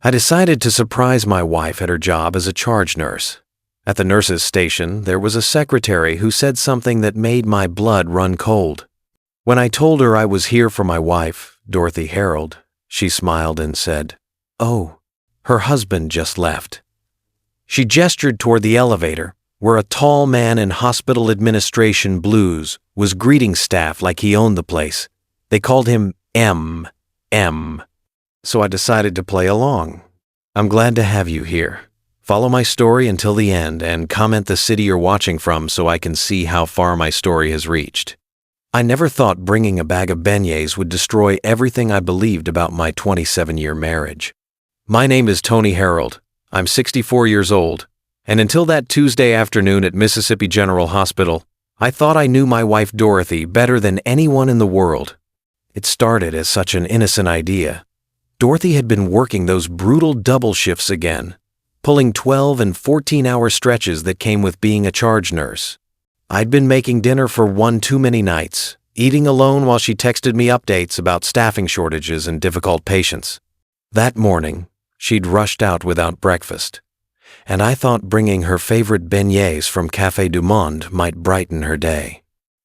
I decided to surprise my wife at her job as a charge nurse. At the nurse's station, there was a secretary who said something that made my blood run cold. When I told her I was here for my wife, Dorothy Harold, she smiled and said, "Oh, her husband just left." She gestured toward the elevator, where a tall man in hospital administration blues was greeting staff like he owned the place. They called him M. So I decided to play along. "I'm glad to have you here. Follow my story until the end and comment the city you're watching from so I can see how far my story has reached." I never thought bringing a bag of beignets would destroy everything I believed about my 27-year marriage. My name is Tony Harold. I'm 64 years old, and until that Tuesday afternoon at Mississippi General Hospital, I thought I knew my wife Dorothy better than anyone in the world. It started as such an innocent idea. Dorothy had been working those brutal double shifts again, pulling 12 and 14-hour stretches that came with being a charge nurse. I'd been making dinner for one too many nights, eating alone while she texted me updates about staffing shortages and difficult patients. That morning, she'd rushed out without breakfast, and I thought bringing her favorite beignets from Café du Monde might brighten her day.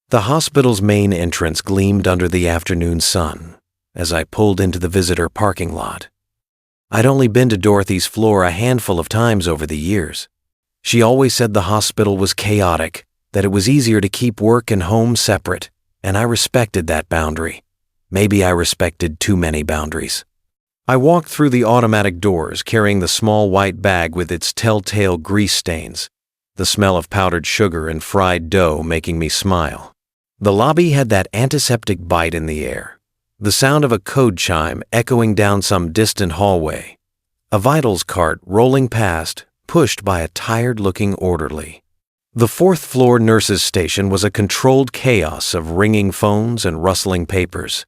The hospital's main entrance gleamed under the afternoon sun as I pulled into the visitor parking lot. I'd only been to Dorothy's floor a handful of times over the years. She always said the hospital was chaotic, that it was easier to keep work and home separate, and I respected that boundary. Maybe I respected too many boundaries. I walked through the automatic doors carrying the small white bag with its telltale grease stains, the smell of powdered sugar and fried dough making me smile. The lobby had that antiseptic bite in the air, the sound of a code chime echoing down some distant hallway, a vitals cart rolling past, pushed by a tired-looking orderly. The fourth-floor nurse's station was a controlled chaos of ringing phones and rustling papers.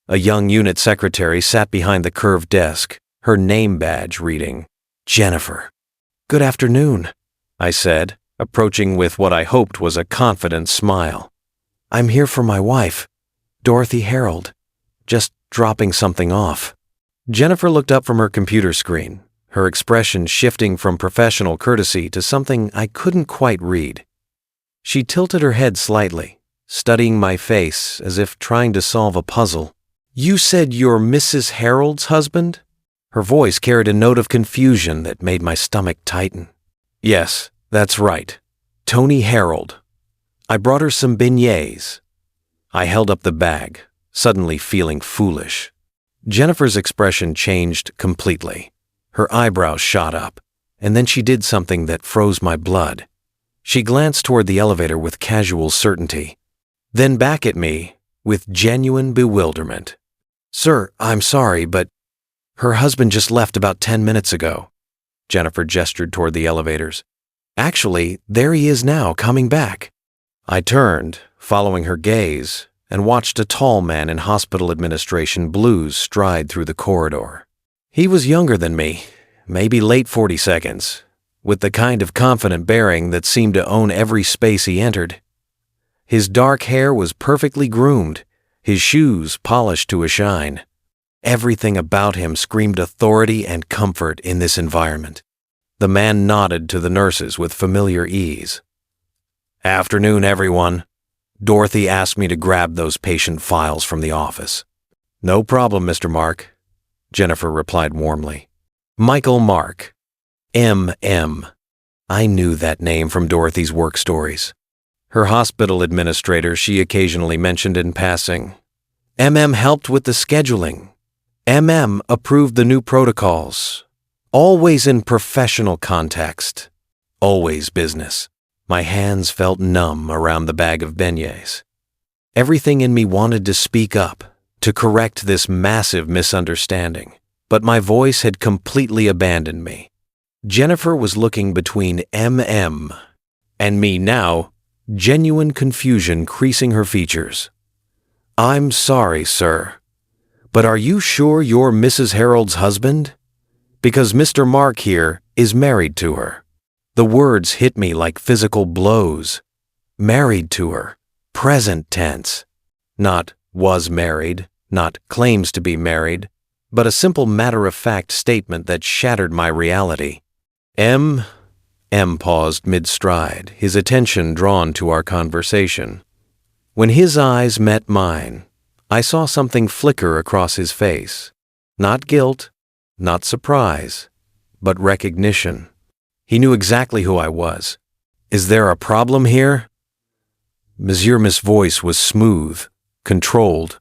A young unit secretary sat behind the curved desk, her name badge reading, "Jennifer." "Good afternoon," I said, approaching with what I hoped was a confident smile. "I'm here for my wife, Dorothy Harold. Just dropping something off." Jennifer looked up from her computer screen, her expression shifting from professional courtesy to something I couldn't quite read. She tilted her head slightly, studying my face as if trying to solve a puzzle. "You said you're Mrs. Harold's husband?" Her voice carried a note of confusion that made my stomach tighten. "Yes, that's right. Tony Harold. I brought her some beignets." I held up the bag, suddenly feeling foolish. Jennifer's expression changed completely. Her eyebrows shot up, and then she did something that froze my blood. She glanced toward the elevator with casual certainty, then back at me with genuine bewilderment. "Sir, I'm sorry, but her husband just left about 10 minutes ago." Jennifer gestured toward the elevators. "Actually, there he is now, coming back." I turned, following her gaze, and watched a tall man in hospital administration blues stride through the corridor. He was younger than me, maybe late 42nds, with the kind of confident bearing that seemed to own every space he entered. His dark hair was perfectly groomed, his shoes polished to a shine. Everything about him screamed authority and comfort in this environment. The man nodded to the nurses with familiar ease. "Afternoon, everyone. Dorothy asked me to grab those patient files from the office." "No problem, Mr. Mark," Jennifer replied warmly. "Michael Mark. M.M. I knew that name from Dorothy's work stories. Her hospital administrator she occasionally mentioned in passing. M.M. helped with the scheduling. M.M. approved the new protocols. Always in professional context. Always business. My hands felt numb around the bag of beignets. Everything in me wanted to speak up, to correct this massive misunderstanding, but my voice had completely abandoned me. Jennifer was looking between M.M. and me now, genuine confusion creasing her features. "I'm sorry, sir, but are you sure you're Mrs. Harold's husband? Because Mr. Mark here is married to her." The words hit me like physical blows. Married to her. Present tense. Not was married, not claims to be married. but a simple matter-of-fact statement that shattered my reality. M paused mid-stride, his attention drawn to our conversation. When his eyes met mine, I saw something flicker across his face. Not guilt, not surprise, but recognition. He knew exactly who I was. "Is there a problem here?" Miss voice was smooth, controlled,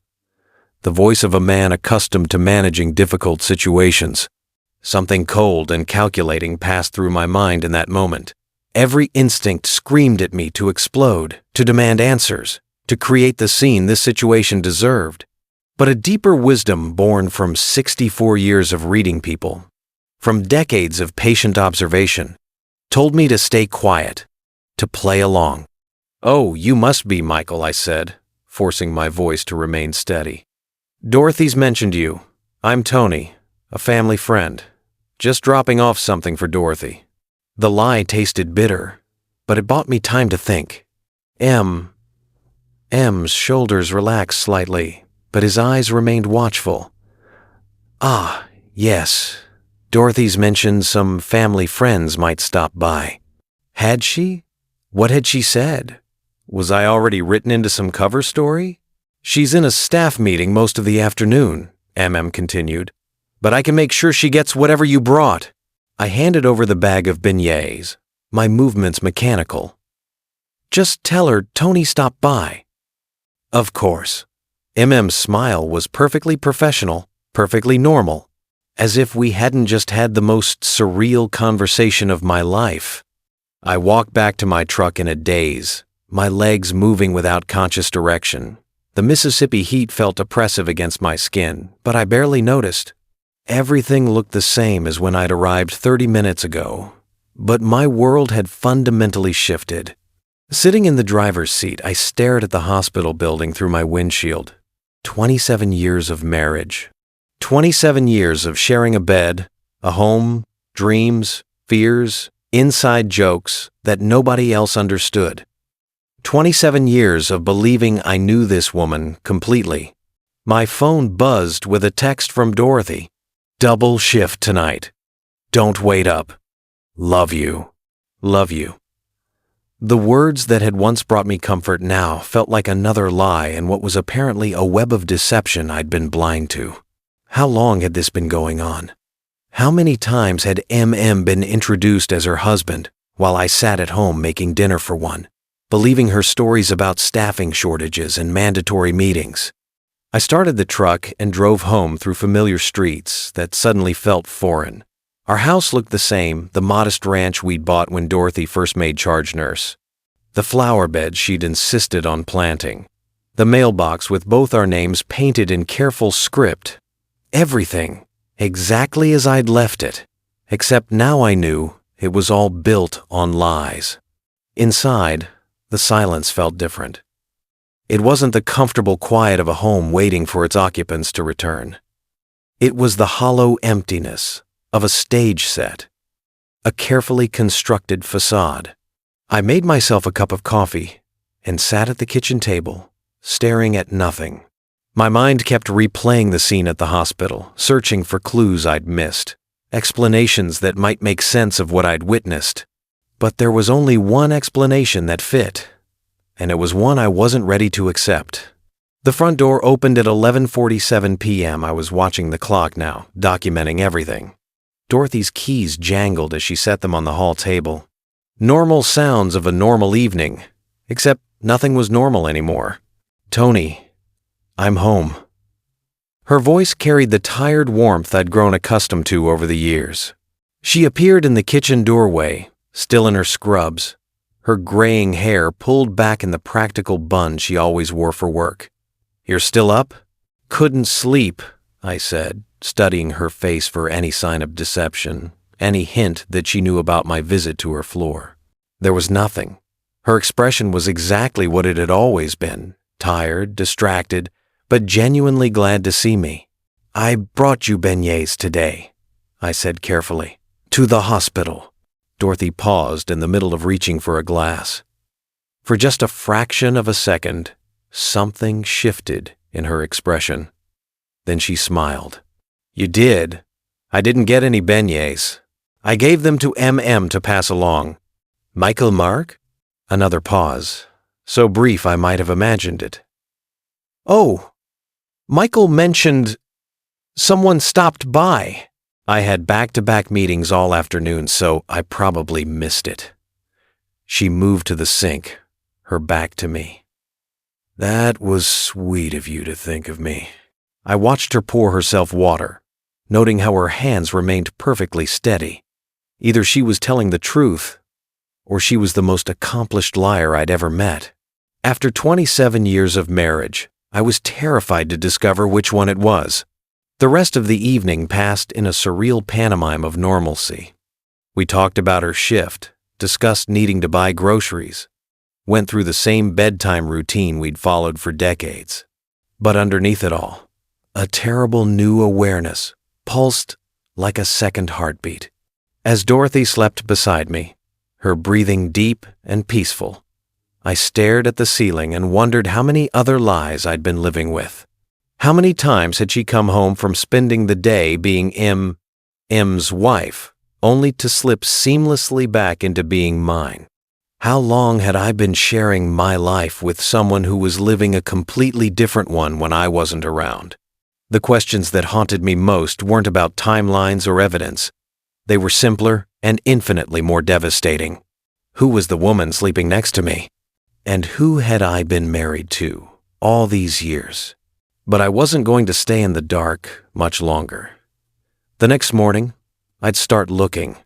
the voice of a man accustomed to managing difficult situations. Something cold and calculating passed through my mind in that moment. Every instinct screamed at me to explode, to demand answers, to create the scene this situation deserved. But a deeper wisdom born from 64 years of reading people, from decades of patient observation, told me to stay quiet, to play along. "Oh, you must be Michael," I said, forcing my voice to remain steady. "Dorothy's mentioned you. I'm Tony, a family friend. Just dropping off something for Dorothy." The lie tasted bitter, but it bought me time to think. M's shoulders relaxed slightly, but his eyes remained watchful. "Ah, yes. Dorothy's mentioned some family friends might stop by." Had she? What had she said? Was I already written into some cover story? "She's in a staff meeting most of the afternoon," continued, "but I can make sure she gets whatever you brought." I handed over the bag of beignets, my movements mechanical. "Just tell her Tony stopped by." Of course. M's smile was perfectly professional, perfectly normal, as if we hadn't just had the most surreal conversation of my life. I walked back to my truck in a daze, my legs moving without conscious direction. The Mississippi heat felt oppressive against my skin, but I barely noticed. Everything looked the same as when I'd arrived 30 minutes ago, but my world had fundamentally shifted. Sitting in the driver's seat, I stared at the hospital building through my windshield. 27 years of marriage. 27 years of sharing a bed, a home, dreams, fears, inside jokes that nobody else understood. 27 years of believing I knew this woman completely. My phone buzzed with a text from Dorothy. "Double shift tonight. Don't wait up. Love you. Love you." The words that had once brought me comfort now felt like another lie in what was apparently a web of deception I'd been blind to. How long had this been going on? How many times had been introduced as her husband while I sat at home making dinner for one, believing her stories about staffing shortages and mandatory meetings? I started the truck and drove home through familiar streets that suddenly felt foreign. Our house looked the same, the modest ranch we'd bought when Dorothy first made charge nurse. The flower bed she'd insisted on planting. The mailbox with both our names painted in careful script. Everything, exactly as I'd left it, except now I knew it was all built on lies. Inside, the silence felt different. It wasn't the comfortable quiet of a home waiting for its occupants to return. It was the hollow emptiness of a stage set, a carefully constructed facade. I made myself a cup of coffee and sat at the kitchen table, staring at nothing. My mind kept replaying the scene at the hospital, searching for clues I'd missed, explanations that might make sense of what I'd witnessed. But there was only one explanation that fit, and it was one I wasn't ready to accept. The front door opened at 11:47 p.m. I was watching the clock now, documenting everything. Dorothy's keys jangled as she set them on the hall table. Normal sounds of a normal evening, except nothing was normal anymore. "Tony, I'm home." Her voice carried the tired warmth I'd grown accustomed to over the years. She appeared in the kitchen doorway, still in her scrubs, her graying hair pulled back in the practical bun she always wore for work. "You're still up?" "Couldn't sleep," I said, studying her face for any sign of deception, any hint that she knew about my visit to her floor. There was nothing. Her expression was exactly what it had always been, tired, distracted, but genuinely glad to see me. "I brought you beignets today," I said carefully. "To the hospital." Dorothy paused in the middle of reaching for a glass. For just a fraction of a second, something shifted in her expression. Then she smiled. You did. I didn't get any beignets. I gave them to MM to pass along. Michael Mark? Another pause, so brief I might have imagined it. Oh, Michael mentioned someone stopped by. I had back-to-back meetings all afternoon, so I probably missed it. She moved to the sink, her back to me. That was sweet of you to think of me. I watched her pour herself water, noting how her hands remained perfectly steady. Either she was telling the truth, or she was the most accomplished liar I'd ever met. After 27 years of marriage, I was terrified to discover which one it was. The rest of the evening passed in a surreal pantomime of normalcy. We talked about her shift, discussed needing to buy groceries, went through the same bedtime routine we'd followed for decades. But underneath it all, a terrible new awareness pulsed like a second heartbeat. As Dorothy slept beside me, her breathing deep and peaceful, I stared at the ceiling and wondered how many other lies I'd been living with. How many times had she come home from spending the day being M's wife, only to slip seamlessly back into being mine? How long had I been sharing my life with someone who was living a completely different one when I wasn't around? The questions that haunted me most weren't about timelines or evidence. They were simpler and infinitely more devastating. Who was the woman sleeping next to me? And who had I been married to all these years? But I wasn't going to stay in the dark much longer. The next morning, I'd start looking,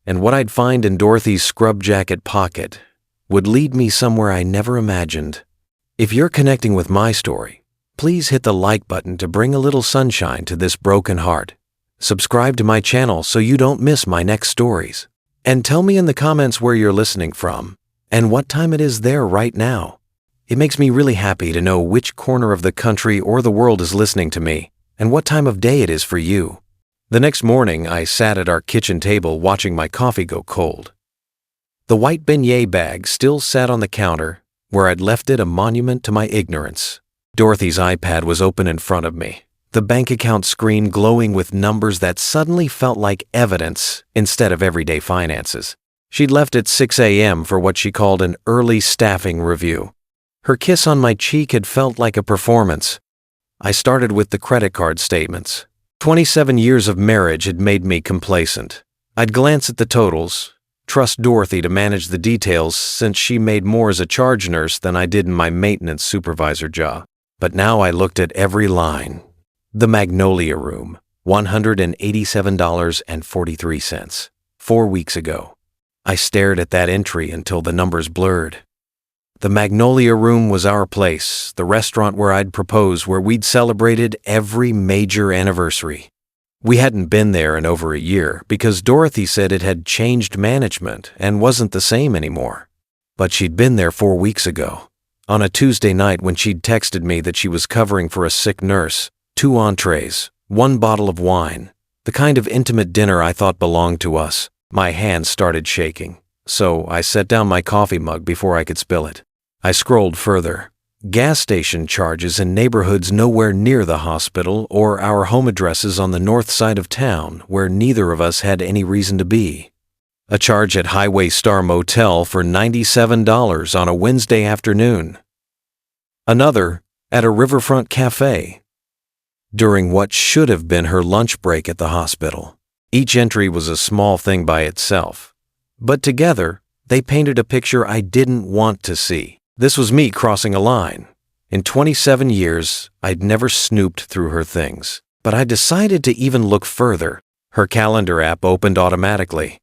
and what I'd find in Dorothy's scrub jacket pocket would lead me somewhere I never imagined. If you're connecting with my story, please hit the like button to bring a little sunshine to this broken heart. Subscribe to my channel so you don't miss my next stories. And tell me in the comments where you're listening from and what time it is there right now. It makes me really happy to know which corner of the country or the world is listening to me and what time of day it is for you. The next morning, I sat at our kitchen table watching my coffee go cold. The white beignet bag still sat on the counter where I'd left it, a monument to my ignorance. Dorothy's iPad was open in front of me, the bank account screen glowing with numbers that suddenly felt like evidence instead of everyday finances. She'd left at 6 a.m. for what she called an early staffing review. Her kiss on my cheek had felt like a performance. I started with the credit card statements. 27 years of marriage had made me complacent. I'd glance at the totals, trust Dorothy to manage the details since she made more as a charge nurse than I did in my maintenance supervisor job. But now I looked at every line. The Magnolia Room, $187.43, 4 weeks ago. I stared at that entry until the numbers blurred. The Magnolia Room was our place, the restaurant where I'd proposed, where we'd celebrated every major anniversary. We hadn't been there in over a year because Dorothy said it had changed management and wasn't the same anymore. But she'd been there 4 weeks ago, on a Tuesday night when she'd texted me that she was covering for a sick nurse, 2 entrees, 1 bottle of wine, the kind of intimate dinner I thought belonged to us. My hands started shaking, so I set down my coffee mug before I could spill it. I scrolled further. Gas station charges in neighborhoods nowhere near the hospital or our home addresses on the north side of town where neither of us had any reason to be. A charge at Highway Star Motel for $97 on a Wednesday afternoon. Another at a riverfront cafe during what should have been her lunch break at the hospital. Each entry was a small thing by itself, but together they painted a picture I didn't want to see. This was me crossing a line. In 27 years, I'd never snooped through her things, but I decided to even look further. Her calendar app opened automatically.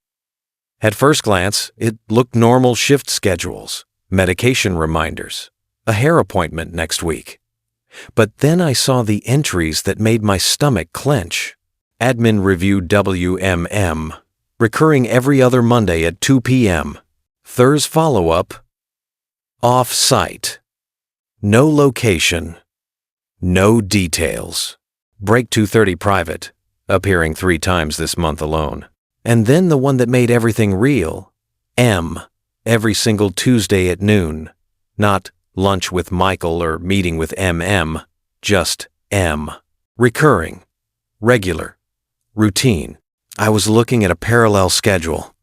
At first glance, it looked normal shift schedules, medication reminders, a hair appointment next week. But then I saw the entries that made my stomach clench. Admin review WMM, recurring every other Monday at 2 p.m. Thursday follow-up, off-site, no location, no details. Break 2:30 private, appearing 3 times this month alone. And then the one that made everything real, M, every single Tuesday at noon. Not lunch with Michael or meeting with MM, just M. Recurring. Regular. Routine. I was looking at a parallel schedule.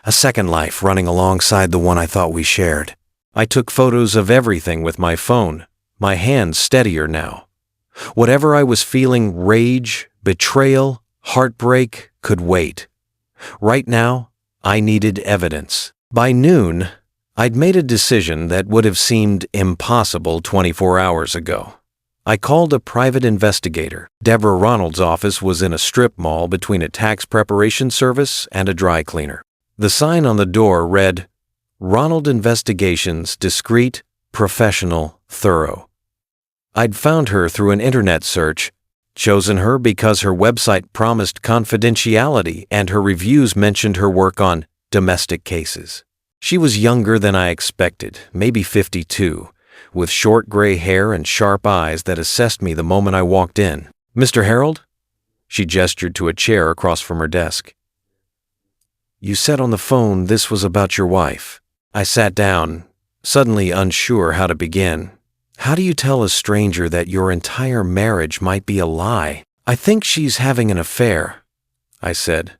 A second life running alongside the one I thought we shared. I took photos of everything with my phone, my hands steadier now. Whatever I was feeling, rage, betrayal, heartbreak, could wait. Right now, I needed evidence. By noon, I'd made a decision that would have seemed impossible 24 hours ago. I called a private investigator. Deborah Ronald's office was in a strip mall between a tax preparation service and a dry cleaner. The sign on the door read, "Ronald Investigations, discreet, professional, thorough." I'd found her through an internet search, chosen her because her website promised confidentiality and her reviews mentioned her work on domestic cases. She was younger than I expected, maybe 52, with short gray hair and sharp eyes that assessed me the moment I walked in. "Mr. Harold?" She gestured to a chair across from her desk. "You said on the phone this was about your wife." I sat down, suddenly unsure how to begin. How do you tell a stranger that your entire marriage might be a lie? "I think she's having an affair," I said.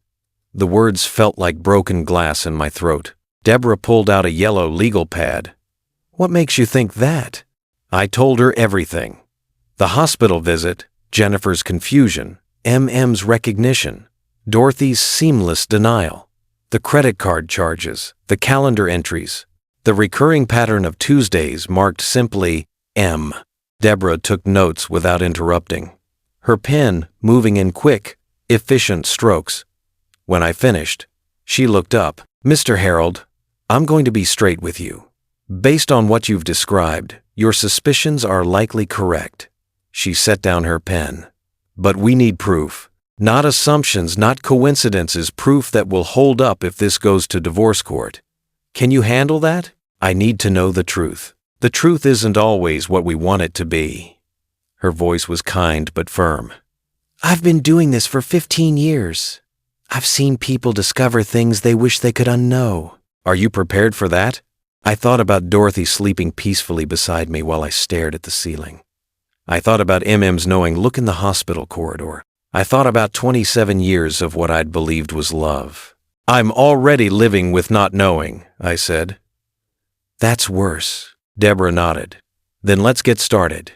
The words felt like broken glass in my throat. Deborah pulled out a yellow legal pad. "What makes you think that?" I told her everything. The hospital visit, Jennifer's confusion, MM's recognition, Dorothy's seamless denial, the credit card charges, the calendar entries, the recurring pattern of Tuesdays marked simply M. Deborah took notes without interrupting, her pen moving in quick, efficient strokes. When I finished, she looked up. "Mr. Harold, I'm going to be straight with you. Based on what you've described, your suspicions are likely correct." She set down her pen. "But we need proof. Not assumptions, not coincidences, proof that will hold up if this goes to divorce court. Can you handle that? I need to know the truth. The truth isn't always what we want it to be." Her voice was kind but firm. "I've been doing this for 15 years. I've seen people discover things they wish they could unknow." "Are you prepared for that?" I thought about Dorothy sleeping peacefully beside me while I stared at the ceiling. I thought about MM's knowing look in the hospital corridor. I thought about 27 years of what I'd believed was love. "I'm already living with not knowing," I said. "That's worse." Deborah nodded. "Then let's get started."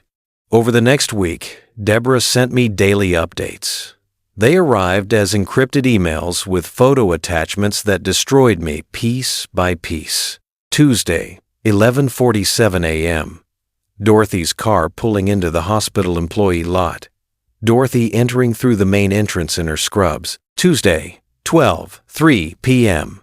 Over the next week, Deborah sent me daily updates. They arrived as encrypted emails with photo attachments that destroyed me piece by piece. Tuesday, 11:47 a.m. Dorothy's car pulling into the hospital employee lot. Dorothy entering through the main entrance in her scrubs. Tuesday, 12:03 p.m.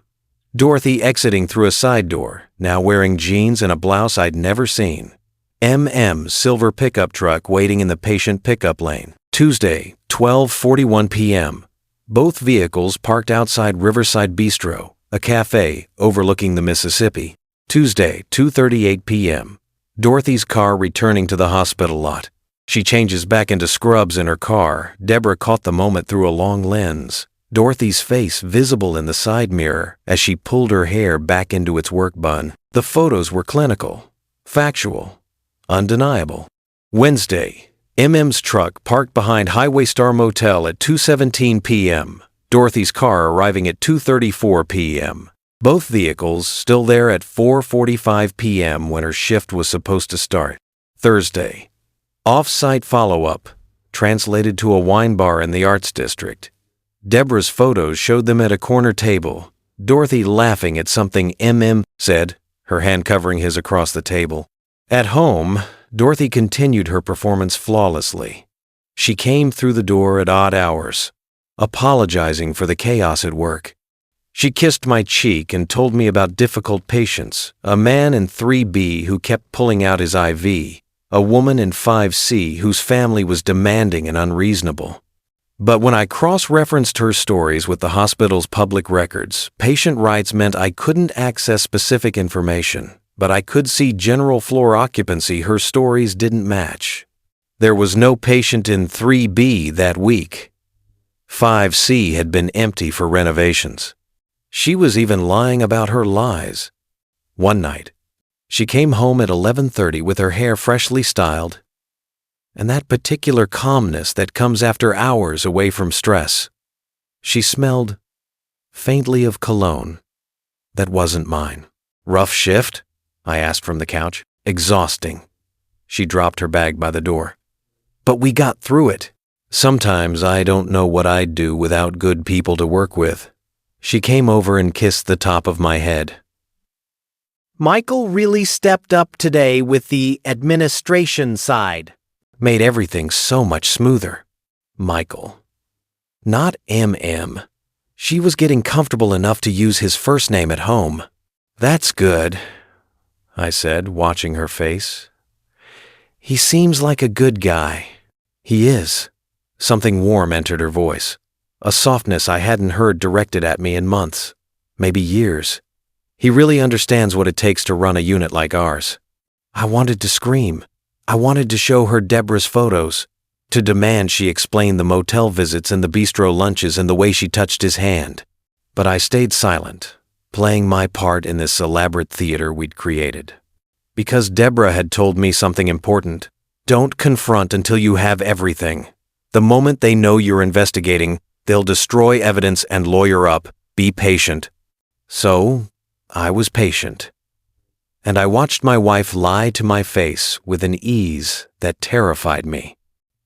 Dorothy exiting through a side door, now wearing jeans and a blouse I'd never seen. MM's silver pickup truck waiting in the patient pickup lane. Tuesday, 12:41 p.m. Both vehicles parked outside Riverside Bistro, a cafe overlooking the Mississippi. Tuesday, 2:38 p.m. Dorothy's car returning to the hospital lot. She changes back into scrubs in her car. Deborah caught the moment through a long lens. Dorothy's face visible in the side mirror as she pulled her hair back into its work bun. The photos were clinical, factual, undeniable. Wednesday, MM's truck parked behind Highway Star Motel at 2:17 p.m. Dorothy's car arriving at 2:34 p.m. Both vehicles still there at 4:45 p.m. when her shift was supposed to start. Thursday, off-site follow-up, translated to a wine bar in the Arts District. Deborah's photos showed them at a corner table, Dorothy laughing at something MM said, her hand covering his across the table. At home, Dorothy continued her performance flawlessly. She came through the door at odd hours, apologizing for the chaos at work. She kissed my cheek and told me about difficult patients, a man in 3B who kept pulling out his IV, a woman in 5C whose family was demanding and unreasonable. But when I cross-referenced her stories with the hospital's public records, patient rights meant I couldn't access specific information, but I could see general floor occupancy her stories didn't match. There was no patient in 3B that week. 5C had been empty for renovations. She was even lying about her lies. One night, she came home at 11:30 with her hair freshly styled, and that particular calmness that comes after hours away from stress. She smelled faintly of cologne. That wasn't mine. Rough shift? I asked from the couch. Exhausting. She dropped her bag by the door. But we got through it. Sometimes I don't know what I'd do without good people to work with. She came over and kissed the top of my head. Michael really stepped up today with the administration side. Made everything so much smoother. Michael. Not MM. She was getting comfortable enough to use his first name at home. That's good, I said, watching her face. He seems like a good guy. He is. Something warm entered her voice. A softness I hadn't heard directed at me in months, maybe years. He really understands what it takes to run a unit like ours. I wanted to scream. I wanted to show her Deborah's photos, to demand she explain the motel visits and the bistro lunches and the way she touched his hand. But I stayed silent, playing my part in this elaborate theater we'd created. Because Deborah had told me something important. Don't confront until you have everything. The moment they know you're investigating, they'll destroy evidence and lawyer up. Be patient. So, I was patient. And I watched my wife lie to my face with an ease that terrified me.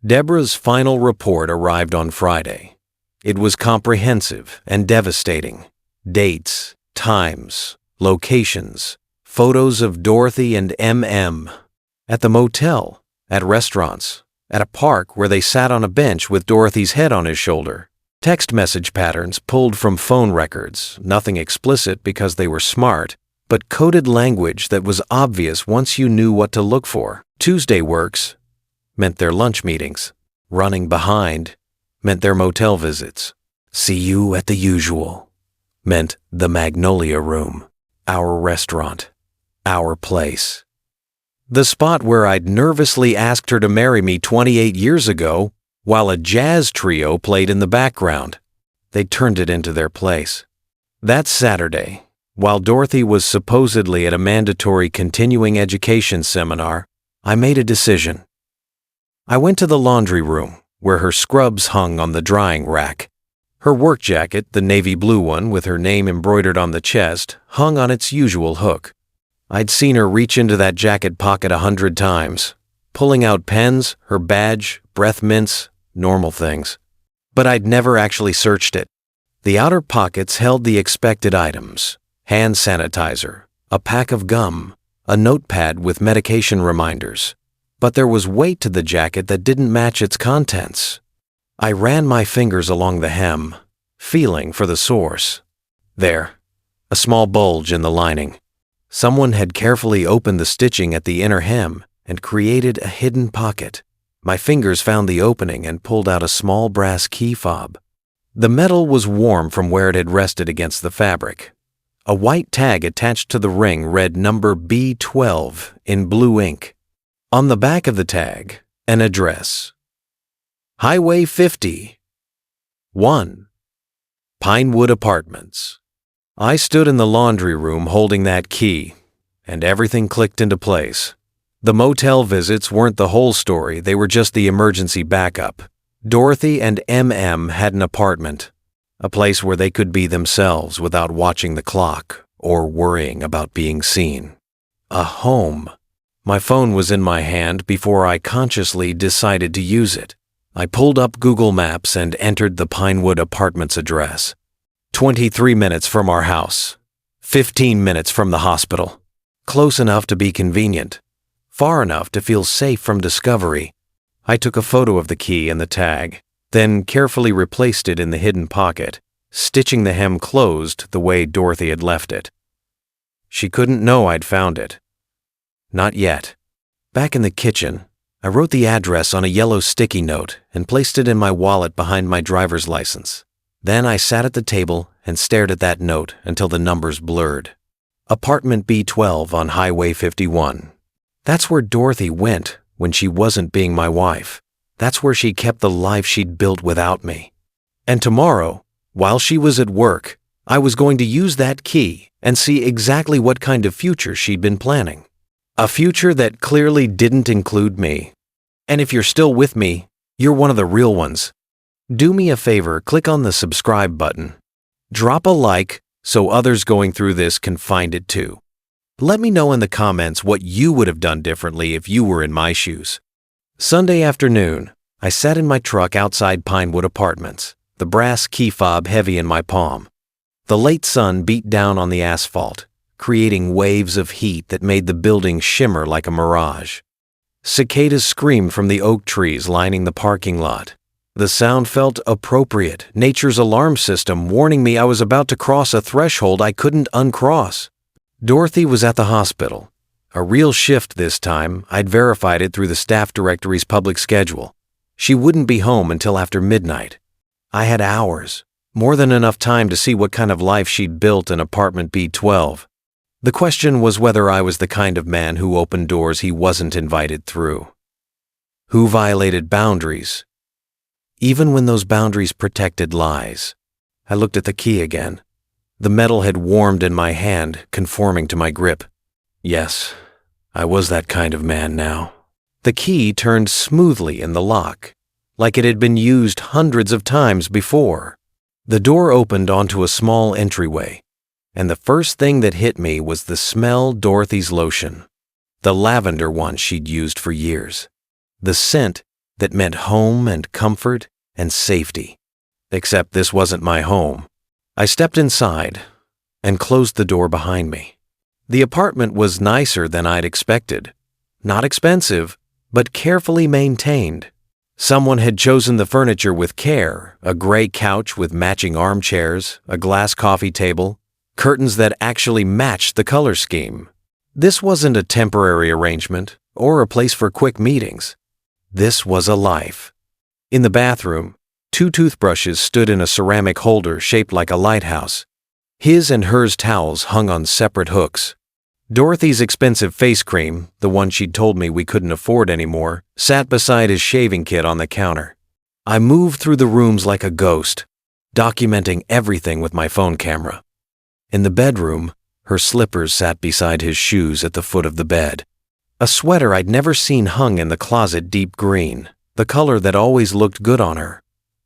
Deborah's final report arrived on Friday. It was comprehensive and devastating. Dates, times, locations, photos of Dorothy and MM. At the motel, at restaurants, at a park where they sat on a bench with Dorothy's head on his shoulder. Text message patterns pulled from phone records, nothing explicit because they were smart, but coded language that was obvious once you knew what to look for. Tuesday works meant their lunch meetings. Running behind meant their motel visits. See you at the usual meant the Magnolia Room, our restaurant, our place. The spot where I'd nervously asked her to marry me 28 years ago while a jazz trio played in the background. They turned it into their place. That Saturday, while Dorothy was supposedly at a mandatory continuing education seminar, I made a decision. I went to the laundry room, where her scrubs hung on the drying rack. Her work jacket, the navy blue one with her name embroidered on the chest, hung on its usual hook. I'd seen her reach into that jacket pocket 100 times, pulling out pens, her badge, breath mints, normal things. But I'd never actually searched it. The outer pockets held the expected items: hand sanitizer, a pack of gum, a notepad with medication reminders. But there was weight to the jacket that didn't match its contents. I ran my fingers along the hem, feeling for the source. There, a small bulge in the lining. Someone had carefully opened the stitching at the inner hem and created a hidden pocket. My fingers found the opening and pulled out a small brass key fob. The metal was warm from where it had rested against the fabric. A white tag attached to the ring read number B12 in blue ink. On the back of the tag, an address. Highway 50. 1. Pinewood Apartments. I stood in the laundry room holding that key, and everything clicked into place. The motel visits weren't the whole story, they were just the emergency backup. Dorothy and MM had an apartment, a place where they could be themselves without watching the clock or worrying about being seen. A home. My phone was in my hand before I consciously decided to use it. I pulled up Google Maps and entered the Pinewood Apartments address. 23 minutes from our house. 15 minutes from the hospital. Close enough to be convenient. Far enough to feel safe from discovery. I took a photo of the key and the tag, then carefully replaced it in the hidden pocket, stitching the hem closed the way Dorothy had left it. She couldn't know I'd found it. Not yet. Back in the kitchen, I wrote the address on a yellow sticky note and placed it in my wallet behind my driver's license. Then I sat at the table and stared at that note until the numbers blurred. Apartment B12 on Highway 51. That's where Dorothy went when she wasn't being my wife. That's where she kept the life she'd built without me. And tomorrow, while she was at work, I was going to use that key and see exactly what kind of future she'd been planning. A future that clearly didn't include me. And if you're still with me, you're one of the real ones. Do me a favor, click on the subscribe button. Drop a like so others going through this can find it too. Let me know in the comments what you would have done differently if you were in my shoes. Sunday afternoon, I sat in my truck outside Pinewood Apartments, the brass key fob heavy in my palm. The late sun beat down on the asphalt, creating waves of heat that made the building shimmer like a mirage. Cicadas screamed from the oak trees lining the parking lot. The sound felt appropriate, nature's alarm system warning me I was about to cross a threshold I couldn't uncross. Dorothy was at the hospital. A real shift this time. I'd verified it through the staff directory's public schedule. She wouldn't be home until after midnight. I had hours, more than enough time to see what kind of life she'd built in apartment B12. The question was whether I was the kind of man who opened doors he wasn't invited through. Who violated boundaries, even when those boundaries protected lies. I looked at the key again. The metal had warmed in my hand, conforming to my grip. Yes, I was that kind of man now. The key turned smoothly in the lock, like it had been used hundreds of times before. The door opened onto a small entryway, and the first thing that hit me was the smell Dorothy's lotion, the lavender one she'd used for years, the scent that meant home and comfort and safety. Except this wasn't my home. I stepped inside and closed the door behind me. The apartment was nicer than I'd expected. Not expensive, but carefully maintained. Someone had chosen the furniture with care, a gray couch with matching armchairs, a glass coffee table, curtains that actually matched the color scheme. This wasn't a temporary arrangement or a place for quick meetings. This was a life. In the bathroom, 2 toothbrushes stood in a ceramic holder shaped like a lighthouse. His and hers towels hung on separate hooks. Dorothy's expensive face cream, the one she'd told me we couldn't afford anymore, sat beside his shaving kit on the counter. I moved through the rooms like a ghost, documenting everything with my phone camera. In the bedroom, her slippers sat beside his shoes at the foot of the bed. A sweater I'd never seen hung in the closet deep green, the color that always looked good on her.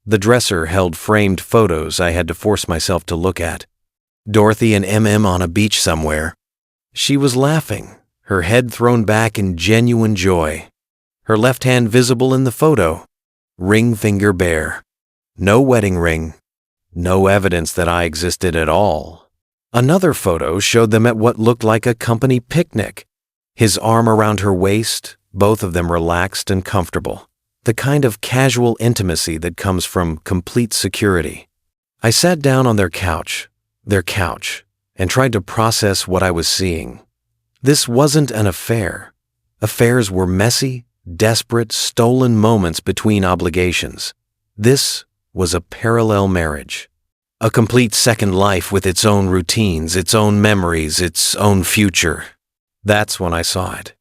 The dresser held framed photos I had to force myself to look at. Dorothy and MM on a beach somewhere. She was laughing, her head thrown back in genuine joy. Her left hand visible in the photo. Ring finger bare. No wedding ring. No evidence that I existed at all. Another photo showed them at what looked like a company picnic. His arm around her waist, both of them relaxed and comfortable. The kind of casual intimacy that comes from complete security. I sat down on their couch, and tried to process what I was seeing. This wasn't an affair. Affairs were messy, desperate, stolen moments between obligations. This was a parallel marriage. A complete second life with its own routines, its own memories, its own future. That's when I saw it.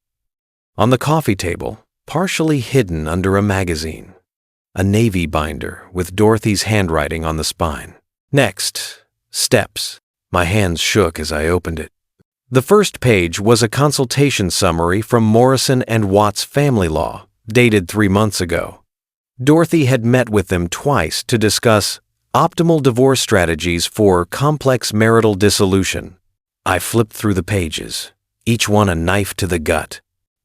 On the coffee table, partially hidden under a magazine, a navy binder with Dorothy's handwriting on the spine. Next, steps. My hands shook as I opened it. The first page was a consultation summary from Morrison and Watts Family Law, dated 3 months ago. Dorothy had met with them twice to discuss optimal divorce strategies for complex marital dissolution. I flipped through the pages, each one a knife to the gut.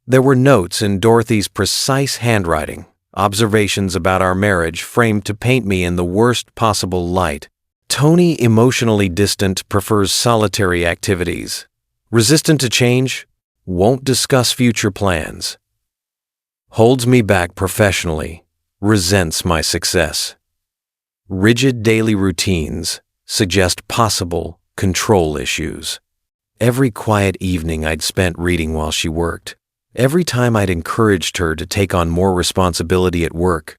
There were notes in Dorothy's precise handwriting, observations about our marriage framed to paint me in the worst possible light. Tony, emotionally distant, prefers solitary activities. Resistant to change, won't discuss future plans. Holds me back professionally, resents my success. Rigid daily routines suggest possible control issues. Every quiet evening I'd spent reading while she worked. Every time I'd encouraged her to take on more responsibility at work.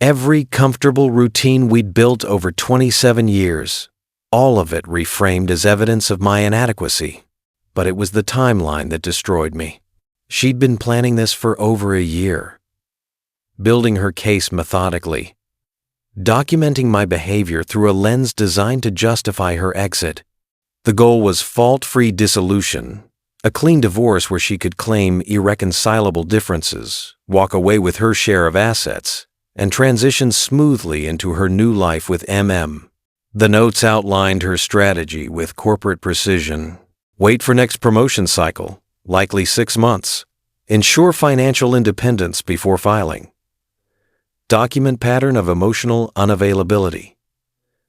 Every comfortable routine we'd built over 27 years. All of it reframed as evidence of my inadequacy. But it was the timeline that destroyed me. She'd been planning this for over a year. Building her case methodically. Documenting my behavior through a lens designed to justify her exit. The goal was fault-free dissolution, A clean divorce where she could claim irreconcilable differences, walk away with her share of assets, and transition smoothly into her new life with MM. The notes outlined her strategy with corporate precision. Wait for next promotion cycle, likely 6 months. Ensure financial independence before filing. Document pattern of emotional unavailability.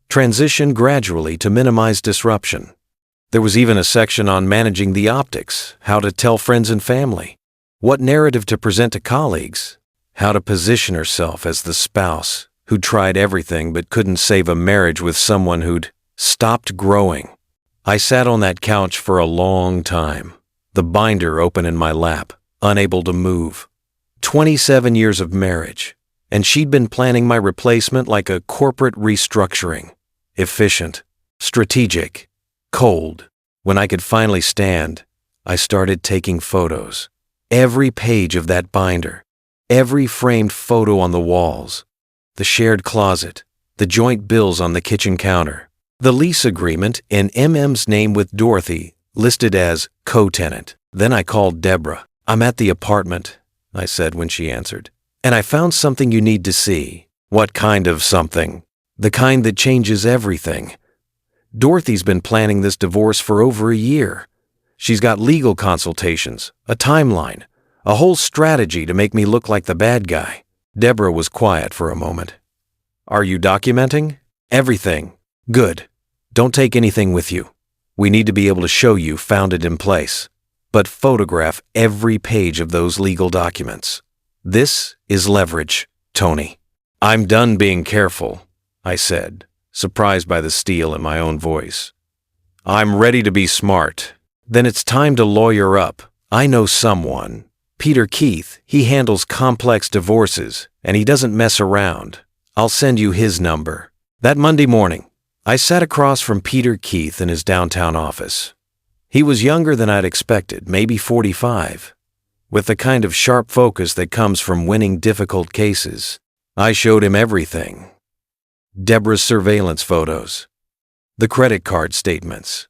Transition gradually to minimize disruption. There was even a section on managing the optics, how to tell friends and family, what narrative to present to colleagues, how to position herself as the spouse who'd tried everything but couldn't save a marriage with someone who'd stopped growing. I sat on that couch for a long time, the binder open in my lap, unable to move. 27 years of marriage, and she'd been planning my replacement like a corporate restructuring. Efficient, strategic, cold. When I could finally stand, I started taking photos. Every page of that binder, every framed photo on the walls, the shared closet, the joint bills on the kitchen counter, the lease agreement in MM's name with Dorothy listed as co-tenant. Then I called Deborah. "I'm at the apartment," I said when she answered, "and I found something you need to see." "What kind of something?" "The kind that changes everything. Dorothy's been planning this divorce for over a year. She's got legal consultations, a timeline, a whole strategy to make me look like the bad guy." Deborah was quiet for a moment. "Are you documenting?" "Everything." "Good. Don't take anything with you. We need to be able to show you found it in place. But photograph every page of those legal documents. This is leverage, Tony." "I'm done being careful," I said, surprised by the steel in my own voice. "I'm ready to be smart." "Then it's time to lawyer up. I know someone. Peter Keith, he handles complex divorces, and he doesn't mess around. I'll send you his number." That Monday morning, I sat across from Peter Keith in his downtown office. He was younger than I'd expected, maybe 45, with the kind of sharp focus that comes from winning difficult cases. I showed him everything. Deborah's surveillance photos, the credit card statements,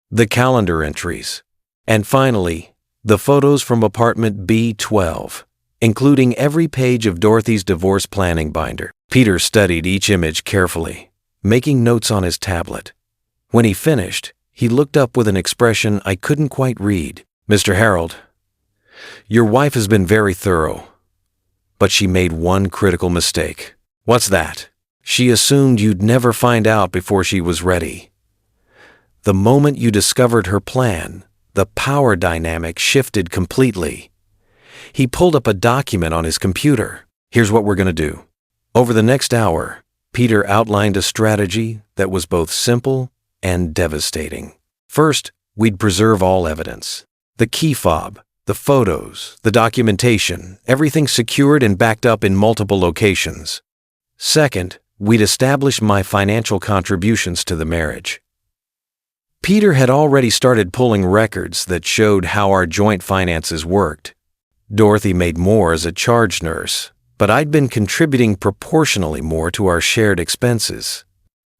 the calendar entries, and finally, the photos from apartment B12, including every page of Dorothy's divorce planning binder. Peter studied each image carefully, making notes on his tablet. When he finished, he looked up with an expression I couldn't quite read. "Mr. Harold, your wife has been very thorough, but she made one critical mistake." "What's that?" "She assumed you'd never find out before she was ready. The moment you discovered her plan, the power dynamic shifted completely." He pulled up a document on his computer. "Here's what we're going to do." Over the next hour, Peter outlined a strategy that was both simple and devastating. First, we'd preserve all evidence. The key fob, the photos, the documentation, everything secured and backed up in multiple locations. Second, we'd establish my financial contributions to the marriage. Peter had already started pulling records that showed how our joint finances worked. Dorothy made more as a charge nurse, but I'd been contributing proportionally more to our shared expenses.